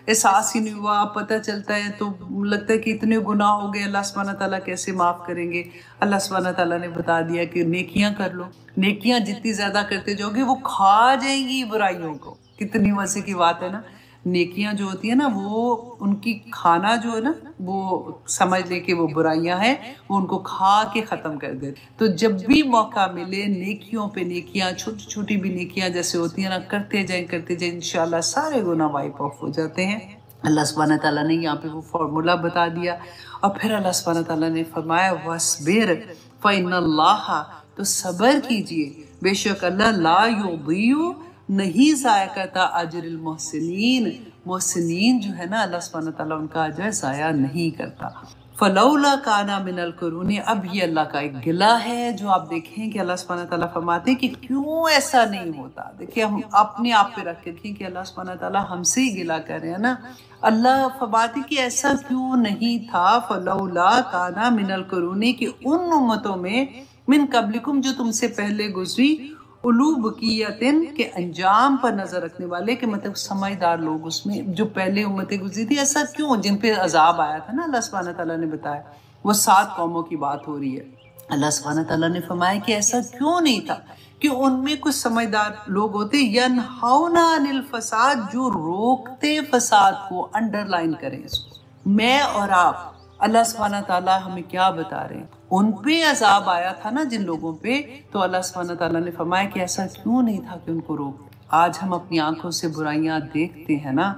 एहसास ही नहीं हुआ, पता चलता है तो लगता है कि इतने गुनाह हो गए, अल्लाह सुब्हानहू तआला कैसे माफ़ करेंगे। अल्लाह सुब्हानहू तआला ने बता दिया कि नेकियां कर लो, नेकियां जितनी ज़्यादा करते जाओगे वो खा जाएंगी बुराइयों को। कितनी मज़े की बात है ना। नेकियां जो होती है ना, वो उनकी खाना जो है ना, वो समझ ले कि वो बुराइयां हैं, वो उनको खा के ख़त्म कर दे। तो जब भी मौका मिले नेकियों पे नेकियां, छोटी छोटी भी नेकियां जैसे होती हैं ना, करते जाएं इंशाल्लाह सारे गुनाह वाइप ऑफ हो जाते हैं। अल्लाह सुब्हानहू तआला ने यहाँ पे वो फार्मूला बता दिया। और फिर अल्लाह सुब्हानहू तआला ने फरमाया वस्बिर फ़इन्नल्लाह, तो सब्र कीजिए, बेशक अल्लाह ला युज़ियु, नहीं ज़ाया करता अजरुल मुहसिनीन, मुहसिनीन जो है ना अल्लाह सुब्हानहू तआला उनका अजर ज़ाया नहीं करता। फलौला काना मिनल कुरूनी, अब ये अल्लाह का एक गिला है जो आप देखें कि अल्लाह सुब्हानहू तआला फरमाते हैं कि क्यों ऐसा नहीं होता। देखिए हम अपने आप पे रख के देखें कि अल्लाह सुब्हानहू तआला हमसे ही गिला कर रहे हैं ना। अल्लाह फरमाते कि ऐसा क्यों नहीं था, फलौला काना मिनल कुरूनी, कि उन उम्मतों में मिन कबलिकुम जो तुमसे पहले गुजरी, उलू बकियतिन के अंजाम पर नजर रखने वाले, के मतलब समझदार लोग उसमें जो पहले उम्मतें गुजरी थी, ऐसा क्यों, जिन पे अजाब आया था ना अल्लाह सुब्हानहू तआला ने बताया, वो 7 कौमों की बात हो रही है। अल्लाह सुब्हानहू तआला ने फरमाया कि ऐसा क्यों नहीं था कि उनमें कुछ समझदार लोग होते, यनहाउना अनिल फसाद, जो रोकते फसाद को, अंडरलाइन करें इसको। मैं और आप, अल्लाह सुब्हानहू तआला हमें क्या बता रहे हैं, उन पे अजाब आया था ना जिन लोगों पे, तो अल्लाह सुब्हानहू तआला ने फरमाया कि ऐसा क्यों नहीं था कि उनको रोक। आज हम अपनी आंखों से बुराइयां देखते हैं ना,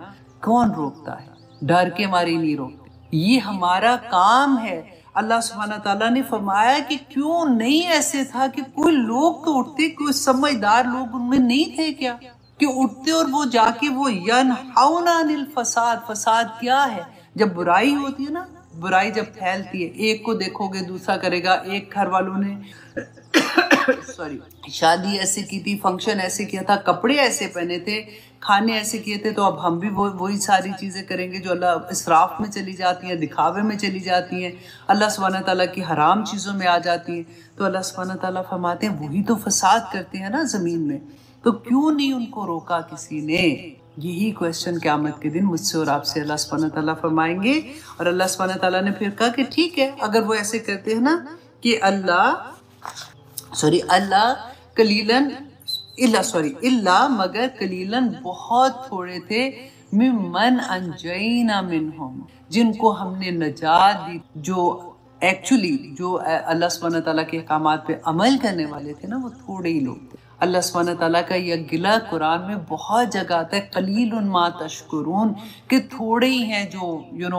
कौन रोकता है, डर के मारे नहीं रोकते, ये हमारा काम है। अल्लाह सुब्हानहू तआला ने फरमाया कि क्यों नहीं ऐसे था कि कोई लोग तो उठते, कोई समझदार लोग उनमें नहीं थे क्या, कि उठते और वो जाके वो यनहाउना अनिल फसाद, फसाद क्या है, जब बुराई होती है ना, बुराई जब फैलती है, एक को देखोगे दूसरा करेगा, एक घर वालों ने सॉरी शादी ऐसे की थी, फंक्शन ऐसे किया था, कपड़े ऐसे पहने थे, खाने ऐसे किए थे, तो अब हम भी वही सारी चीज़ें करेंगे जो अल्लाह इसराफ में चली जाती हैं, दिखावे में चली जाती हैं, अल्लाह सुब्हानहू तआला की हराम चीज़ों में आ जाती हैं। तो अल्लाह सुब्हानहू तआला फरमाते हैं वही तो फसाद करते हैं ना ज़मीन में, तो क्यों नहीं उनको रोका किसी ने। यही क्वेश्चन क़यामत के दिन मुझसे और आपसे अल्लाह सुब्हानहू तआला फरमाएंगे। और अल्लाह सुब्हानहू तआला ने फिर कहा कि ठीक है, अगर वो ऐसे करते हैं ना कि अल्लाह कलीलन इल्ला मगर कलीलन बहुत थोड़े थे, मिमन अंजैना मिनहुम, जिनको हमने नजात दी, जो एक्चुअली जो अल्लाह सुब्हानहू तआला के अहकामात पे अमल करने वाले थे ना, वो थोड़े ही लोग थे। अल्लाह सुब्हानहू तआला का यह गिला कुरान में बहुत जगह आता है, कलीलुन मा तशकुरून, कि थोड़े ही हैं जो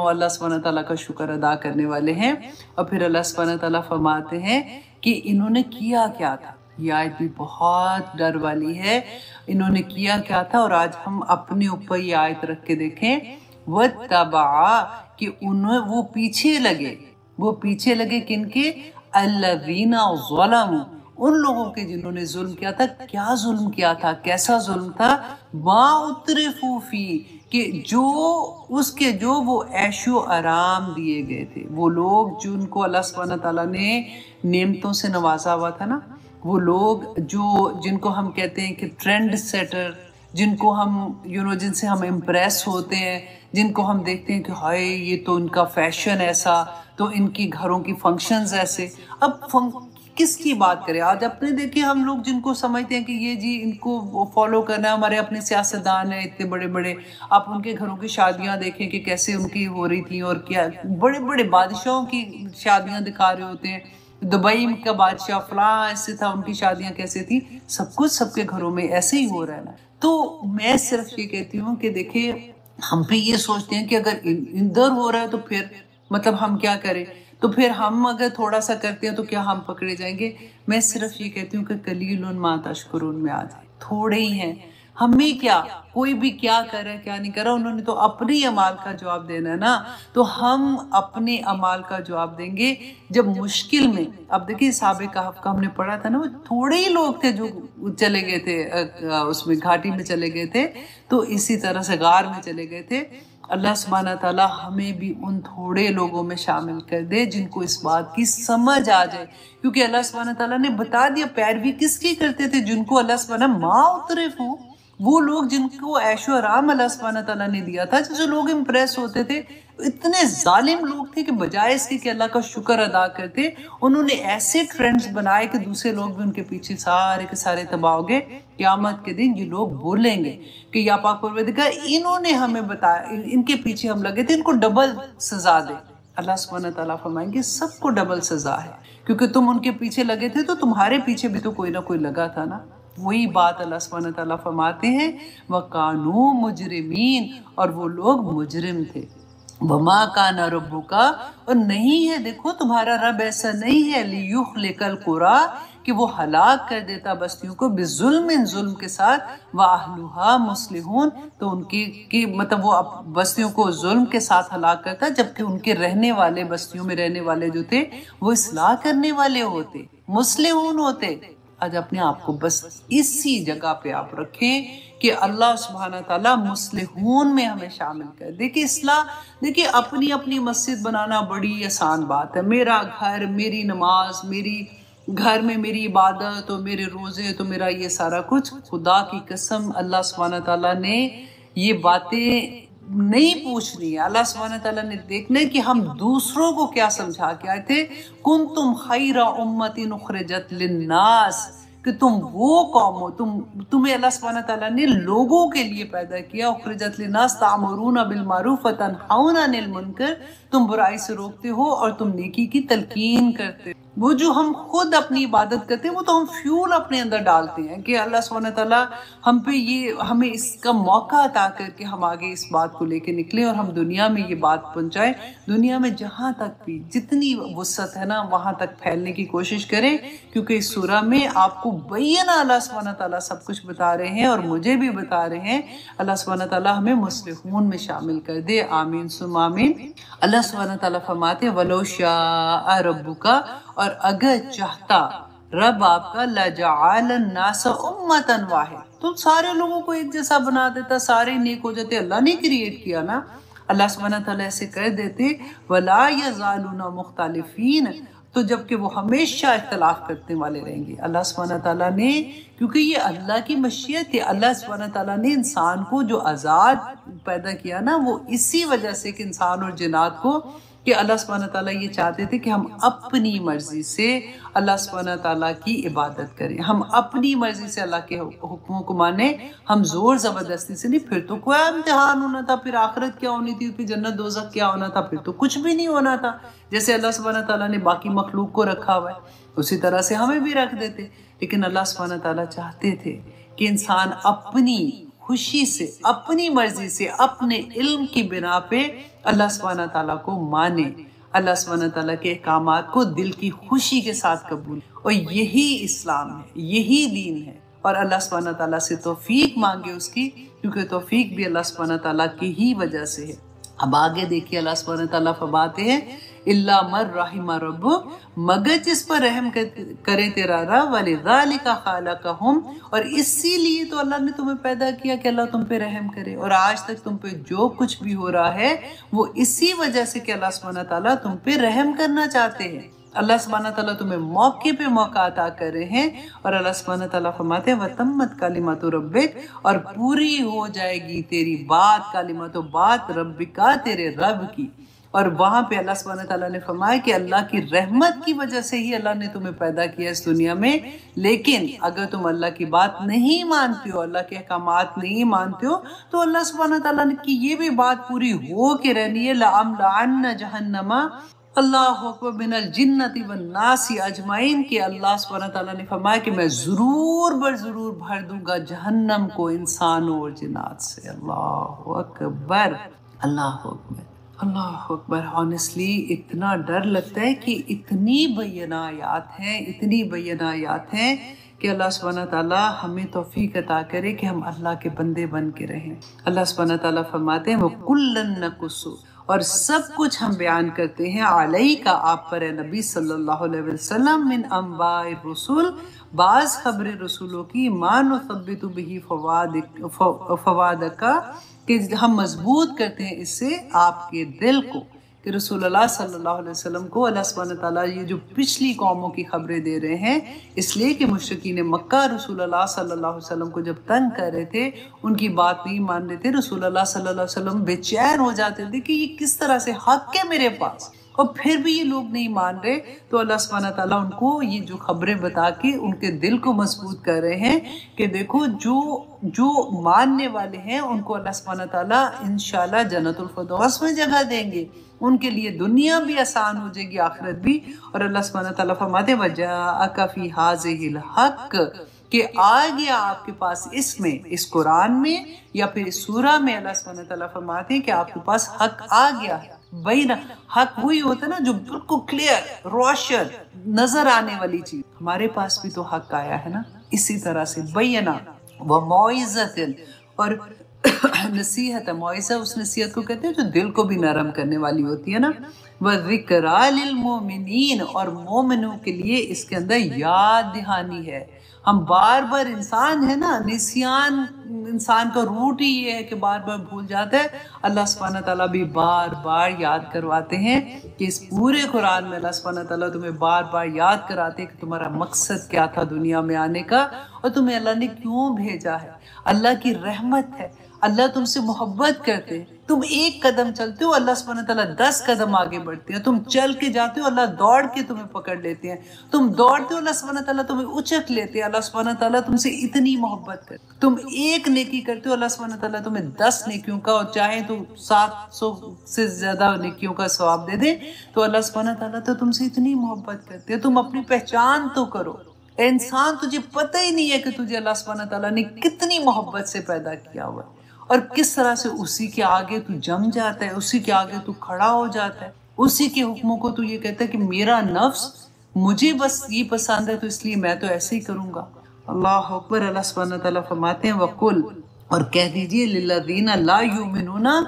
अल्लाह सुब्हानहू तआला का शुक्र अदा करने वाले हैं। और फिर अल्लाह सुब्हानहू तआला फरमाते हैं कि इन्होंने किया क्या था। ये आयत भी बहुत डर वाली है, इन्होंने किया क्या था। और आज हम अपने ऊपर ये आयत रख के देखें, वत्तबा, कि उन्हें वो पीछे लगे किनके, अल्लज़ीना ज़लमू, उन लोगों के जिन्होंने जुल्म किया था। क्या जुल्म किया था, कैसा जुल्म था, मा उतरिफू फी, कि जो वो ऐशो आराम दिए गए थे, वो लोग जिनको अल्लाह सुब्हानहू तआला ने नेमतों से नवाजा हुआ था ना, वो लोग जिनको हम कहते हैं कि ट्रेंड सेटर, जिनको हम जिनसे हम इम्प्रेस होते हैं, जिनको हम देखते हैं कि हाय ये तो इनका फैशन ऐसा, तो इनकी घरों की फंक्शंस ऐसे। अब किसकी बात करें, आज अपने देखिए हम लोग जिनको समझते हैं कि ये जी इनको फॉलो करना है, हमारे अपने सियासतदान हैं इतने बड़े बड़े, आप उनके घरों की शादियां देखें कि कैसे उनकी हो रही थी, और क्या बड़े बड़े बादशाहों की शादियां दिखा रहे होते हैं, दुबई का बादशाह फलां ऐसे था, उनकी शादियां कैसे थी, सब कुछ सबके घरों में ऐसे ही हो रहा है ना। तो मैं सिर्फ ये कहती हूँ कि देखिए हम भी ये सोचते हैं कि अगर इधर हो रहा है तो फिर मतलब हम क्या करें, तो फिर हम अगर थोड़ा सा करते हैं तो क्या हम पकड़े जाएंगे। मैं सिर्फ ये कहती हूँ कि कलीलुन मा तशकुरून में आ जाए, थोड़े ही हैं, हमें क्या, कोई भी क्या कर रहा है क्या नहीं कर रहा, उन्होंने तो अपने अमाल का जवाब देना है ना, तो हम अपने अमाल का जवाब देंगे जब मुश्किल में। अब देखिए साहब कहफ का हमने पढ़ा था ना, वो थोड़े ही लोग थे जो चले गए थे उसमें घाटी में चले गए थे, तो इसी तरह से गार में चले गए थे। अल्लाह सुब्हानहू तआला हमें भी उन थोड़े लोगों में शामिल कर दे जिनको इस बात की समझ आ जाए, क्योंकि अल्लाह सुब्हानहू तआला ने बता दिया पैरवी किसकी करते थे, जिनको अल्लाह सुब्हानहू मा उतरिफू, वो लोग जिनको ऐशो आराम अल्लाह सुब्हानहू तआला ने दिया था, जो लोग इम्प्रेस होते थे। इतने जालिम लोग थे कि बजाय इसके कि अल्लाह का शुक्र अदा करते, उन्होंने ऐसे ट्रेंड्स बनाए कि दूसरे लोग भी उनके पीछे सारे के सारे तबाह हो गए। क़यामत के दिन ये लोग बोलेंगे कि या पाक परवरदिगार इन्होंने हमें बताया, इनके पीछे हम लगे थे, इनको डबल सजा दे। अल्लाह सुब्हानहू तआला फरमाएंगे सबको डबल सजा है, क्योंकि तुम उनके पीछे लगे थे तो तुम्हारे पीछे भी तो कोई ना कोई लगा था ना। वही बात अल्लाह सुब्हानहू तआला फरमाते हैं, वकानू मुजरिमीन, और वो लोग मुजरिम थे। वमा काना रब्बुका, और नहीं है, देखो तुम्हारा रब ऐसा नहीं है, लियुहलिकल कुरा, कि वो हलाक कर देता बस्तियों को, बिजुल्म, जुल्म के साथ, व अहलुहा मुस्लिहून, तो उनकी की मतलब वो बस्तियों को जुल्म के साथ हलाक करता, जबकि उनके रहने वाले, बस्तियों में रहने वाले जो थे वो इस्लाह करने वाले होते, मुस्लिहून होते। आज अपने आप को बस इसी जगह पे आप रखें कि अल्लाह सुब्हानहू तआला मुस्लिहून में हमें शामिल कर। देखिए इस्लाह, देखिए अपनी अपनी मस्जिद बनाना बड़ी आसान बात है, मेरा घर, मेरी नमाज, मेरी घर में मेरी इबादत, तो मेरे रोजे, तो मेरा ये सारा कुछ। खुदा की कसम अल्लाह सुब्हानहू तआला ने ये बातें नहीं पूछनी है। अल्लाह सुब्हानहू तआला ने देखना है कि हम दूसरों को क्या समझा के आए थे। कुंतुम खैरा उम्मतिन उखरिजत लिन्नास, कि तुम वो कौम हो, तुम्हें अल्लाह सुब्हानहू तआला ने लोगों के लिए पैदा किया। उखरिजत लिन्नास तामुरूना बिल मारूफ व तनहाउना अनिल मुनकर, तुम बुराई से रोकते हो और तुम नेकी की तलकीन करते हो। वो जो हम खुद अपनी इबादत करते हैं वो तो हम फ्यूल अपने अंदर डालते हैं कि अल्लाह सुब्हानहू तआला हम पे ये, हमें इसका मौका अता करके हम आगे इस बात को लेके निकलें और हम दुनिया में ये बात पहुंचाएं। दुनिया में जहाँ तक भी जितनी वुसअत है ना वहाँ तक फैलने की कोशिश करें, क्योंकि इस सूरा में आपको बैना अल्लाह सुब्हानहू तआला सब कुछ बता रहे हैं और मुझे भी बता रहे हैं। अल्लाह सुब्हानहू तआला हमें मुस्लिहून में शामिल कर दे, आमीन सुम आमीन। अल्लाह सुब्हानहू तआला फरमाते हैं, वलो शाअ रब्बुका, और अगर चाहता रब आपका, लजअलन नास उम्मतन वाहिद, तो सारे लोगों को एक जैसा बना देता, सारे नेक हो जाते। अल्लाह ने क्रिएट किया ना, अल्लाह सुब्हानहू तआला ऐसे कर देते। वला यज़ालूना मुख्तलिफीन, तो जबकि वो हमेशा इख्तलाफ करने वाले रहेंगे। अल्लाह सुब्हानहू तआला ने, क्योंकि ये अल्लाह की मशीयत है, अल्लाह सुब्हानहू तआला ने इंसान को जो आज़ाद पैदा किया ना, वो इसी वजह से कि इंसान और जिन्नात को, कि अल्लाह सुब्हानहू तआला ये चाहते थे कि हम अपनी मर्जी से अल्लाह सुब्हानहू तआला की इबादत करें, हम अपनी मर्जी से अल्लाह के हुक्मों को माने, हम जोर ज़बरदस्ती से नहीं। फिर तो कोई इम्तिहान होना था, फिर आखिरत क्या होनी थी, फिर जन्नत दोज़ख क्या होना था, फिर तो कुछ भी नहीं होना था। जैसे अल्लाह सुब्हानहू तआला ने बाकी मखलूक को रखा हुआ है उसी तरह से हमें भी रख देते। लेकिन अल्लाह सुब्हानहू तआला चाहते थे कि इंसान अपनी खुशी से, अपनी मर्जी से, अपने इल्म की बिना पे अल्लाह सुब्हानहू तआला को माने, अल्लाह सुब्हानहू तआला के अहकामात को दिल की खुशी के साथ कबूल। और यही इस्लाम है, यही दीन है। और अल्लाह सुब्हानहू तआला से तौफीक मांगे उसकी, क्योंकि तौफीक भी अल्लाह सुब्हानहू तआला की ही वजह से है। अब आगे देखिए अल्लाह सुब्हानहू तआला फरमाते हैं, इल्ला मर रहिमा रब्बुक, मगर जिस पर रहम करे तेरा रब, वलिज़ालिका खलक़हुम, और इसीलिए तो अल्लाह ने तुम्हें पैदा किया कि अल्लाह तुम पे रहम करे। और आज तक तुम पे जो कुछ भी हो रहा है वो इसी वजह से कि अल्लाह सुब्हानहू तआला तुम पे रहम करना चाहते हैं। अल्लाह सुब्हानहू तआला तुम्हें मौके पे मौका अता कर रहे हैं। और अल्लाह सुब्हानहू तआला फरमाते हैं, वतम्मत कलिमतु रब्बिक, और पूरी हो जाएगी तेरी बात, कलिमतु बात, रब्बिका तेरे रब की। और वहाँ पे अल्लाह सुब्हानहू तआला ने फरमाया कि अल्लाह की रहमत की वजह से ही अल्लाह ने तुम्हें पैदा किया इस दुनिया में। लेकिन अगर तुम अल्लाह की बात नहीं मानते हो, अल्लाह के अहकामात नहीं मानते हो, तो अल्लाह सुब्हानहू तआला की ये भी बात पूरी हो के रहनी है, लअम्लअन्न जहन्नमा, अल्लाहु अकबर, मिनल जिन्नति वन नासी अजमाइन, कि अल्लाह सुब्हानहू तआला ने फरमाया कि मैं ज़रूर भर दूंगा जहन्नम को इंसानों और जिन्नात से। अल्लाहु अकबर, अल्लाहु अकबर, अल्लाहु अकबर। ऑनेस्टली इतना डर लगता है कि इतनी बैना आयात हैं, इतनी बैना आयात हैं कि अल्लाह सुब्हानहू तआला हमें तौफीक अता करे कि हम अल्लाह के बंदे बन के रहें। अल्लाह सुब्हानहू तआला फरमाते हैं, वो कुल्लन नकुस्सु, और सब कुछ हम बयान करते हैं, अलैका, आप पर नबी सल्लल्लाहु अलैहि वसल्लम, मिन अंबाए रसूल, बाज़ खबरें रसूलों की, मा नुसब्बितु बिही फवादका, कि हम मजबूत करते हैं इससे आपके दिल को। कि रसूलुल्लाह सल्लल्लाहु अलैहि वसल्लम को अल्लाह सुब्हानहू तआला ये जो पिछली कौमों की खबरें दे रहे हैं, इसलिए कि मुशरिकीन मक्का रसूलुल्लाह सल्लल्लाहु अलैहि वसल्लम को जब तंग कर रहे थे, उनकी बात नहीं मान रहे थे, रसूलुल्लाह सल्लल्लाहु अलैहि वसल्लम बेचैन हो जाते थे कि ये किस तरह से हक है मेरे पास, और फिर भी ये लोग नहीं मान रहे। तो अल्लाह सुब्हानहू तआला उनको ये जो खबरें बता के उनके दिल को मजबूत कर रहे हैं कि देखो जो मानने वाले हैं उनको अल्लाह सुब्हानहू तआला इंशाअल्लाह जन्नतुल फिरदौस में जगह देंगे, उनके लिए दुनिया भी आसान हो जाएगी, आखिरत भी। और अल्लाह सुब्हानहू तआला फरमाते हैं, वजाअका फी हाज़िहिल हक़, कि आ गया आपके पास इसमें, इस कुरान में या फिर इस सूरा में, अल्लाह सुब्हानहू व तआला फरमाते हैं कि आपके पास हक आ गया है। वही ना, हक वही होता है ना जो बिल्कुल क्लियर, रोशन, नजर आने वाली चीज। हमारे पास भी तो हक आया है ना। इसी तरह से बैना व मौइज़तन, और नसीहत है। मौइज़ा उस नसीहत को कहते हैं जो दिल को भी नरम करने वाली होती है ना। व ज़िक्रा लिल मोमिनीन, और मोमिनों के लिए इसके अंदर याद दहानी है। हम बार बार, इंसान है ना, निसियान इंसान का रूट ही ये है कि बार बार भूल जाता है। अल्लाह सुब्हानहू व तआला भी बार बार याद करवाते हैं कि इस पूरे कुरान में अल्लाह सुब्हानहू व तआला तुम्हें बार बार याद कराते हैं कि तुम्हारा मकसद क्या था दुनिया में आने का, और तुम्हें अल्लाह ने क्यों भेजा है। अल्लाह की रहमत है, अल्लाह तुमसे मोहब्बत करते हैं। तुम एक कदम चलते हो, अल्लाह सुब्हानहू व तआला 10 कदम आगे बढ़ते हैं। तुम चल के जाते हो, अल्लाह दौड़ के तुम्हें पकड़ लेते हैं। तुम दौड़ते हो, अल्लाह सुब्हानहू व तआला तुम्हें उचक लेते हैं। अल्लाह सुब्हानहू व तआला तुमसे इतनी मोहब्बत करते। तुम एक नेकी करते हो, अल्लाह सुब्हानहू व तआला तुम्हें 10 नेकियों का, और चाहे तो 700 से ज्यादा नेकियों का सवाब दे दे, तो अल्लाह सुब्हानहू व तआला तो तुमसे इतनी मोहब्बत करते हैं। तुम अपनी पहचान तो करो। इंसान, तुझे पता ही नहीं है कि तुझे अल्लाह सुब्हानहू व तआला ने कितनी मोहब्बत से पैदा किया हुआ है, और किस तरह से उसी के आगे तू जम जाता है, उसी के आगे तू खड़ा हो जाता है, उसी के हुक्मों को तू ये कहता है कि मेरा नफ्स, मुझे बस ये पसंद है तो इसलिए मैं तो ऐसे ही करूंगा। अल्लाह अकबर। अल्लाह सुब्हानहू व तआला फरमाते हैं वकुल, और कह दीजिए लिल्लज़ीना ला युमिनूना,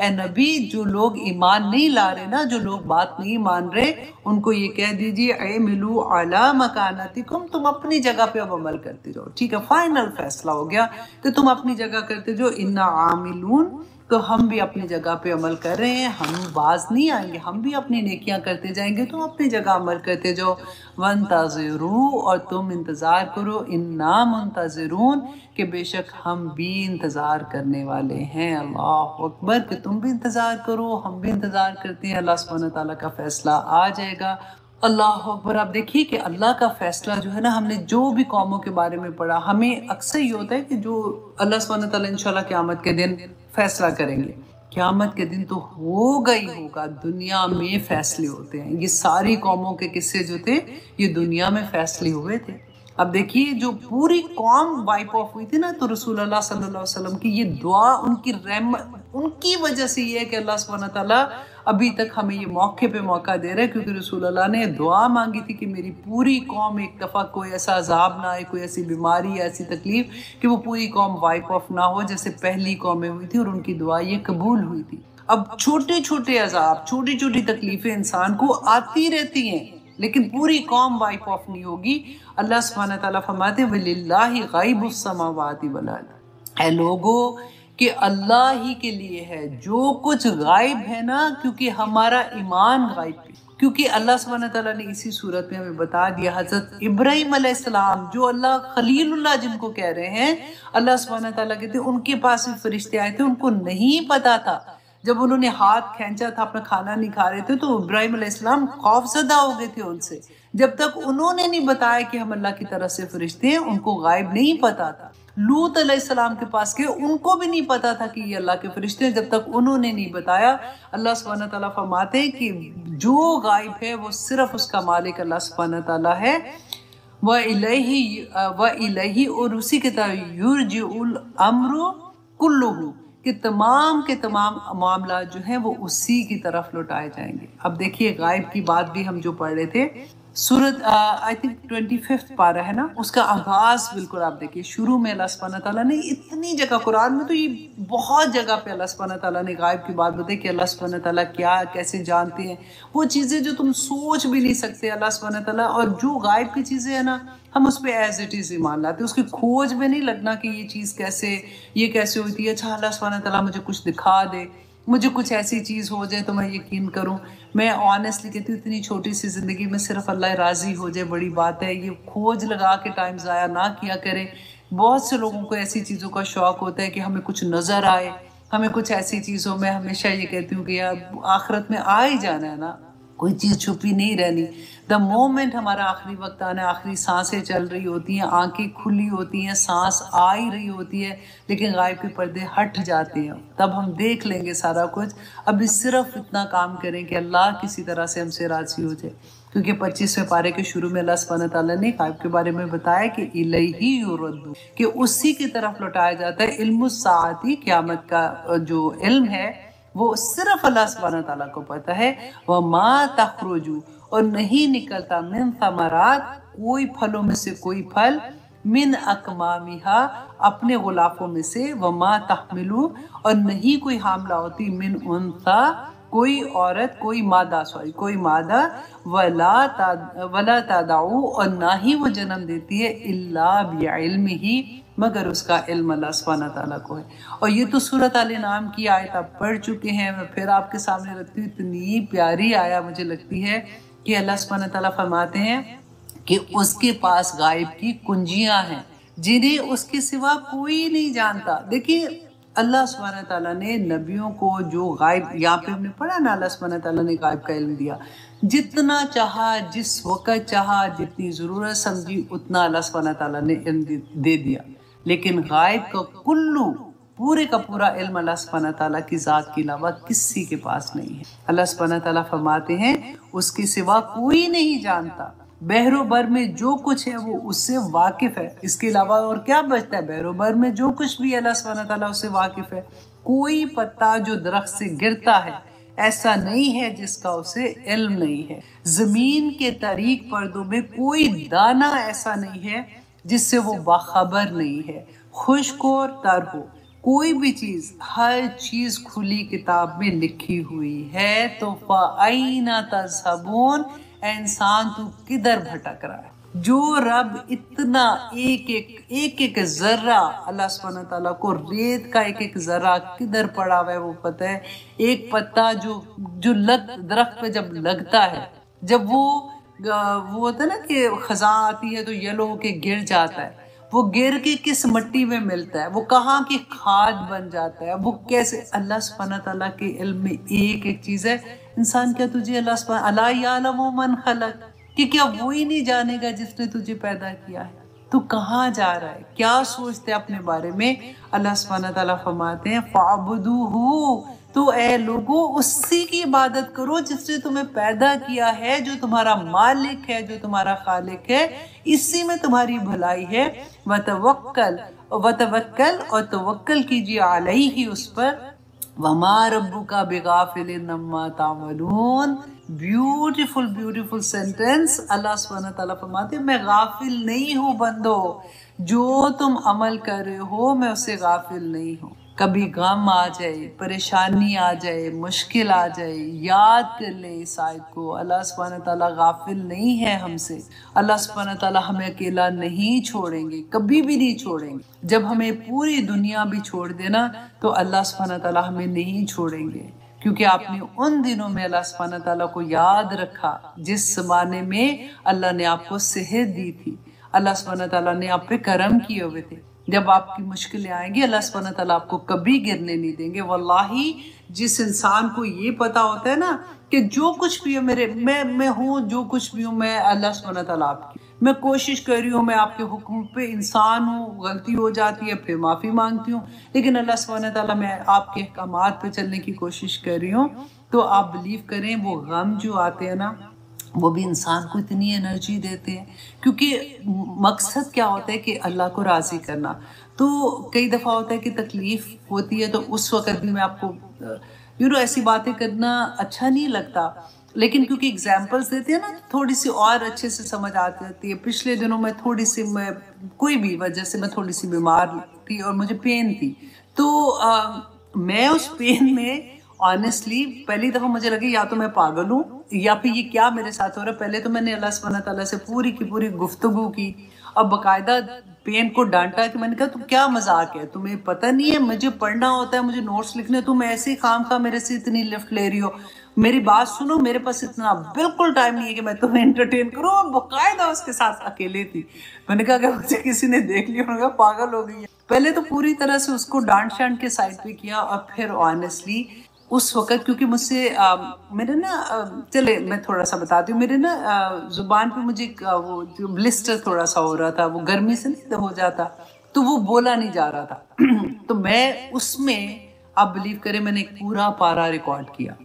ए नबी जो लोग ईमान नहीं ला रहे ना, जो लोग बात नहीं मान रहे, उनको ये कह दीजिए ए मिलू अला मकानतिकुम, तुम अपनी जगह पे अब अमल करते जाओ। ठीक है, फाइनल फैसला हो गया कि तुम अपनी जगह करते जाओ। इन्ना आमिलून, तो हम भी अपनी जगह पे अमल कर रहे हैं, हम बाज नहीं आएंगे, हम भी अपनी नेकियां करते जाएंगे। तुम अपनी जगह अमल करते जाओ। वंतज़िरू, और तुम इंतज़ार करो। इन्ना मुंतज़िरून, कि बेशक हम भी इंतज़ार करने वाले हैं। अल्लाह अकबर, कि तुम भी इंतज़ार करो, हम भी इंतज़ार करते हैं। अल्लाह सुब्हानहू व तआला का फैसला आ जाएगा। अल्लाह अकबर। आप देखिए कि अल्लाह का फैसला जो है ना, हमने जो भी कौमों के बारे में पढ़ा, हमें अक्सर ये होता है कि जो अल्लाह सुब्हानहू व तआला इंशाल्लाह क़यामत के दिन फैसला करेंगे। क़यामत के दिन तो होगा ही होगा, दुनिया में फैसले होते हैं। ये सारी कौमों के किस्से जो थे, ये दुनिया में फैसले हुए थे। अब देखिए, जो पूरी कौम वाइप ऑफ हुई थी ना, तो रसूल अल्लाह सल्लल्लाहु अलैहि वसल्लम की ये दुआ, उनकी रहमत, उनकी वजह से ये है कि अल्लाह सुब्हानहू व तआला अभी तक हमें ये मौके पे मौका दे रहा है, क्योंकि रसूल अल्लाह ने दुआ मांगी थी कि मेरी पूरी कौम एक दफ़ा कोई ऐसा अजाब ना आए, कोई ऐसी बीमारी, ऐसी तकलीफ कि वो पूरी कौम वाइप ऑफ ना हो, जैसे पहली कौमें हुई थी। और उनकी दुआ ये कबूल हुई थी। अब छोटे छोटे अजाब, छोटी छोटी तकलीफें इंसान को आती रहती हैं, लेकिन पूरी कौम वाइप ऑफ नहीं होगी। अल्लाह सुब्हानहू व तआला फरमाते वलिल्लाहि गाइबुस समावाति वल अर्द, ऐ लोगों कि अल्लाह ही के लिए है जो कुछ गायब है ना, क्योंकि हमारा ईमान गायब है। क्योंकि अल्लाह सुब्हानहू व तआला ने इसी सूरत में हमें बता दिया, हज़रत इब्राहीम अलैहिस्सलाम, जो अल्लाह खलीलुल्लाह जिनको कह रहे हैं, अल्लाह सुब्हानहू व तआला कहते हैं उनके पास भी फरिश्ते आए थे, उनको नहीं पता था। जब उन्होंने हाथ खींचा था, अपना खाना नहीं खा रहे थे, तो इब्राहीम अलैहिस्सलाम खौफज़दा हो गए थे उनसे। जब तक उन्होंने नहीं बताया कि हम अल्लाह की तरफ से फरिश्ते हैं, उनको गायब नहीं पता था। लूत अलैहिस्सलाम के पास गए, उनको भी नहीं पता था कि ये अल्लाह के फरिश्ते हैं, जब तक उन्होंने नहीं बताया। अल्लाह सुब्हानहू व तआला फरमाते हैं कि जो गायब है वो सिर्फ उसका मालिक अल्लाह सुब्हानहू व तआला है। व इलैहि, और उसी के तरफ युरजिउल अम्रु कुल्लुहु, कि तमाम के तमाम मामला जो है वो उसी की तरफ लौटाए जाएंगे। अब देखिए, गायब की बात भी हम जो पढ़ रहे थे, सूरत आई थिंक 25 पारा है ना, उसका आगाज बिल्कुल आप देखिए, शुरू में अल्लाह सुब्हानहू व तआला ने इतनी जगह, कुरान में तो ये बहुत जगह पे अल्लाह सुब्हानहू व तआला ने गायब की बात बताई कि अल्लाह सुब्हानहू व तआला क्या कैसे जानते हैं, वो चीज़ें जो तुम सोच भी नहीं सकते अल्लाह सुब्हानहू व तआला। और जो गायब की चीज़ें है ना, हम उस पर एज इट इज़ ईमान लाते, उसकी खोज में नहीं लगना कि ये चीज़ कैसे, ये कैसे होती है। अच्छा, अल्लाह सुब्हानहू व तआला मुझे कुछ दिखा दे, मुझे कुछ ऐसी चीज़ हो जाए तो मैं यकीन करूं। मैं ऑनेस्टली कहती हूँ, इतनी छोटी सी ज़िंदगी में सिर्फ अल्लाह राज़ी हो जाए बड़ी बात है। ये खोज लगा के टाइम ज़ाया ना किया करें। बहुत से लोगों को ऐसी चीज़ों का शौक़ होता है कि हमें कुछ नज़र आए, हमें कुछ ऐसी चीज़ों में, हमेशा ये कहती हूँ कि यार आखिरत में आ ही जाना है ना, कोई चीज़ छुपी नहीं रहनी। द मोमेंट हमारा आखिरी वक्त आना, आखिरी सांसें चल रही होती हैं, आंखें खुली होती हैं, सांस आ ही रही होती है, लेकिन गायब के पर्दे हट जाते हैं, तब हम देख लेंगे सारा कुछ। अभी सिर्फ इतना काम करें कि अल्लाह किसी तरह से हमसे राज़ी हो जाए, क्योंकि 25वें पारे के शुरू में अल्लाह सुब्हानहू व तआला ने गायब के बारे में बताया कि इलैही युरद्दू, कि उसी की तरफ लौटाया जाता है। इल्मुस साअती, क़यामत का जो इल्म है वो सिर्फ अल्लाह सुब्हानहू व तआला को पता है। वमा तखरुजू, और नहीं निकलता, मिन समरात, कोई फलों में से कोई फल, मिन अकमामिहा, अपने गुलाफों में से, वमा तहमिलू, और नहीं कोई हामला होती, मिन उनसा, कोई औरत, कोई मादा, कोई मादा, वला तादाऊ, और ना ही वो जन्म देती है, इल्ला बिइल्मिही, मगर उसका इल्म अल्लाह सुब्हानहू व तआला को है। और ये तो सूरत अल नाम की आयत आप पढ़ चुके हैं, मैं फिर आपके सामने रखती हूँ। इतनी प्यारी आया मुझे लगती है कि अल्लाह सुब्हानहू व तआला फरमाते हैं कि उसके पास गायब की कुंजियां हैं जिन्हें उसके सिवा कोई नहीं जानता। देखिए अल्लाह सुब्हानहू व तआला ने नबियों को जो गायब, यहाँ पे हमने पढ़ा ना, अल्लाह सुब्हानहू व तआला ने गायब का इल्म दिया, जितना चाहा, जिस वक़्त चाहा, जितनी ज़रूरत समझी, उतना अल्लाह सुब्हानहू व तआला ने इल्म दे दिया। लेकिन गायब का कुल्लू, पूरे का पूरा इल्म अल्लाह सुब्हानहू व तआला की ज़ात के अलावा किसी के पास नहीं है। अल्लाह सुब्हानहू व तआला फरमाते हैं उसके सिवा कोई नहीं जानता। बहरो बर में जो कुछ है वो उससे वाकिफ है, इसके अलावा और क्या बचता है। बहरो बर में जो कुछ भी अल्लाह सुब्हानहू व तआला उससे वाकिफ है। कोई पत्ता जो दरख्त से गिरता है ऐसा नहीं है जिसका उसे इल्म नहीं है। जमीन के तारीक पर्दों में कोई दाना ऐसा नहीं है जिससे वो बाखबर नहीं है। खुश्क और तर हो, कोई भी चीज, हर चीज खुली किताब में लिखी हुई है। तो फ़अैना तज़हबून, इंसान तू किधर भटक रहा है। जो रब इतना एक जर्रा, अल्लाह सुब्हानहू व तआला को रेत का एक जर्रा किधर पड़ा हुआ है वो पता है। एक पत्ता जो दरख्त पे जब लगता है, जब वो होता है ना कि खज़ां आती है तो येलो होके गिर जाता है, वो गिर के किस मिट्टी में मिलता है, वो कहाँ की खाद बन जाता है, वो कैसे। अल्लाह सुब्हानहू व तआला के इल्म में एक चीज़ है। इंसान, क्या तुझे अल्लाह सुब्हानहू, अला यअलमु मन खलक, कि क्या वो ही नहीं जानेगा जिसने तुझे पैदा किया है। तू कहाँ जा रहा है, क्या सोचते अपने बारे में। अल्लाह सुब्हानहू व तआला फरमाते हैं फ़अब्दुहू, तो ए लोगो उसी की इबादत करो जिसने तुम्हें पैदा किया है, जो तुम्हारा मालिक है, जो तुम्हारा खालिक है, इसी में तुम्हारी भलाई है। वतवक्कल और तवक्कल कीजिए अलैहि, उस पर। वमा रब्बुका बिगाफिलिन अम्मा तामलून। Beautiful sentence. अल्लाह सुब्हानहू व तआला फरमाते हैं मैं गाफिल नहीं हूँ बंदो, जो तुम अमल कर रहे हो मैं उससे गाफिल नहीं हूँ। कभी गम आ जाए, परेशानी आ जाए, मुश्किल आ जाए, याद कर ले इस आयत को। अल्लाह सुब्हानहू व तआला गाफिल नहीं है हमसे। अल्लाह सुब्हानहू व तआला हमें अकेला नहीं छोड़ेंगे, कभी भी नहीं छोड़ेंगे। जब हमें पूरी दुनिया भी छोड़ देना तो अल्लाह सुब्हानहू व तआला हमें नहीं छोड़ेंगे, क्योंकि आपने उन दिनों में अल्लाह सुब्हानहू व तआला को याद रखा जिस ज़माने में अल्लाह ने आपको सेहत दी थी, अल्लाह सुब्हानहू व तआला ने आप पे करम किए हुए थे। जब आपकी मुश्किलें आएंगी अल्लाह सुब्हानहू व तआला आपको कभी गिरने नहीं देंगे। वल्लाही जिस इंसान को ये पता होता है ना कि जो कुछ भी है मैं हूँ, जो कुछ भी हूँ मैं अल्लाह सुब्हानहू व तआला आपकी, मैं कोशिश कर रही हूँ, मैं आपके हुक्म पे इंसान हूँ, गलती हो जाती है फिर माफ़ी मांगती हूँ, लेकिन अल्लाह सुब्हानहू व तआला मैं आपके अहकामात पे चलने की कोशिश कर रही हूँ। तो आप बिलीव करें वो गम जो आते हैं ना वो भी इंसान को इतनी एनर्जी देते हैं, क्योंकि मकसद क्या होता है कि अल्लाह को राज़ी करना। तो कई दफ़ा होता है कि तकलीफ़ होती है तो उस वक़्त भी मैं आपको ऐसी बातें करना अच्छा नहीं लगता, लेकिन क्योंकि एग्जाम्पल्स देते हैं ना थोड़ी सी और अच्छे से समझ आ जाती है। पिछले दिनों में कोई भी वजह से मैं थोड़ी सी बीमार थी और मुझे पेन थी, तो मैं उस पेन में ऑनेस्टली पहली दफ़ा मुझे लगी या तो मैं पागल हूँ या फिर ये क्या मेरे साथ हो रहा है। पहले तो मैंने अल्लाह सुब्हानहू व तआला से पूरी की पूरी गुफ्तगू की, अब बाकायदा पेन को डांटा कि मैंने कहा तुम क्या मजाक है, तुम्हें पता नहीं है मुझे पढ़ना होता है, मुझे नोट्स लिखने, तुम ऐसे ही खामखा मेरे से इतनी लिफ्ट ले रही हो। मेरी बात सुनो, मेरे पास इतना बिल्कुल टाइम नहीं है कि मैं तुम्हें एंटरटेन करूँ। और बाकायदा उसके साथ अकेले थी। मैंने कहा अगर मुझे किसी ने देख लिया उन्होंने कहा पागल हो गई है। पहले तो पूरी तरह से उसको डांट शांट के साइड पे किया और फिर ऑनेस्टली उस वक़्त क्योंकि मुझसे मेरे ना चले मैं थोड़ा-सा बताती हूँ। मेरे ना ज़ुबान पे मुझे वो जो ब्लिस्टर थोड़ा-सा हो रहा था, वो गर्मी से नहीं हो जाता, तो वो बोला नहीं जा रहा था। तो मैं उसमें आप बिलीव करें मैंने एक पूरा पारा रिकॉर्ड किया।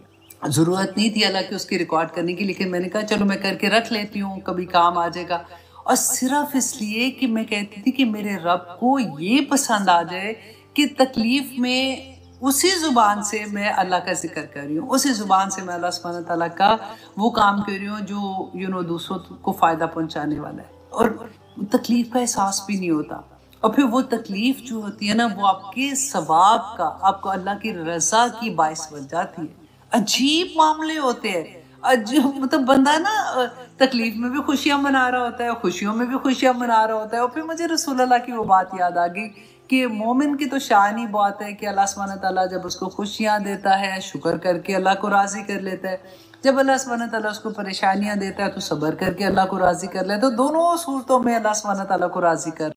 ज़रूरत नहीं थी हालाँकि उसकी रिकॉर्ड करने की, लेकिन मैंने कहा चलो मैं करके रख लेती हूँ, कभी काम आ जाएगा। और सिर्फ़ इसलिए कि मैं कहती थी कि मेरे रब को ये पसंद आ जाए कि तकलीफ़ में उसी ज़ुबान से मैं अल्लाह का ज़िक्र कर रही हूँ, उसी ज़ुबान से मैं अल्लाह सुब्हानहू व तआला का वो काम कर रही हूँ जो दूसरों को फ़ायदा पहुँचाने वाला है। और तकलीफ़ का एहसास भी नहीं होता। और फिर वो तकलीफ़ जो होती है ना, वो आपके सवाब का, आपको अल्लाह की रज़ा की बाइस बन जाती है। अजीब मामले होते हैं। मतलब बंदा ना तकलीफ में भी खुशियाँ मना रहा होता है, खुशियों में भी खुशियाँ मना रहा होता है। और फिर मुझे रसूल अल्लाह की वो बात याद आ गई कि मोमिन की तो शान ही बहुत है कि अल्लाह सुब्हानहू व तआला जब उसको खुशियाँ देता है, शुक्र करके अल्लाह को राज़ी कर लेता है। जब अल्लाह सुब्हानहू व तआला उसको परेशानियाँ देता है, तो सब्र करके अल्लाह को राज़ी कर लेता है। तो दोनों सूरतों में अल्लाह सुब्हानहू व तआला को राज़ी कर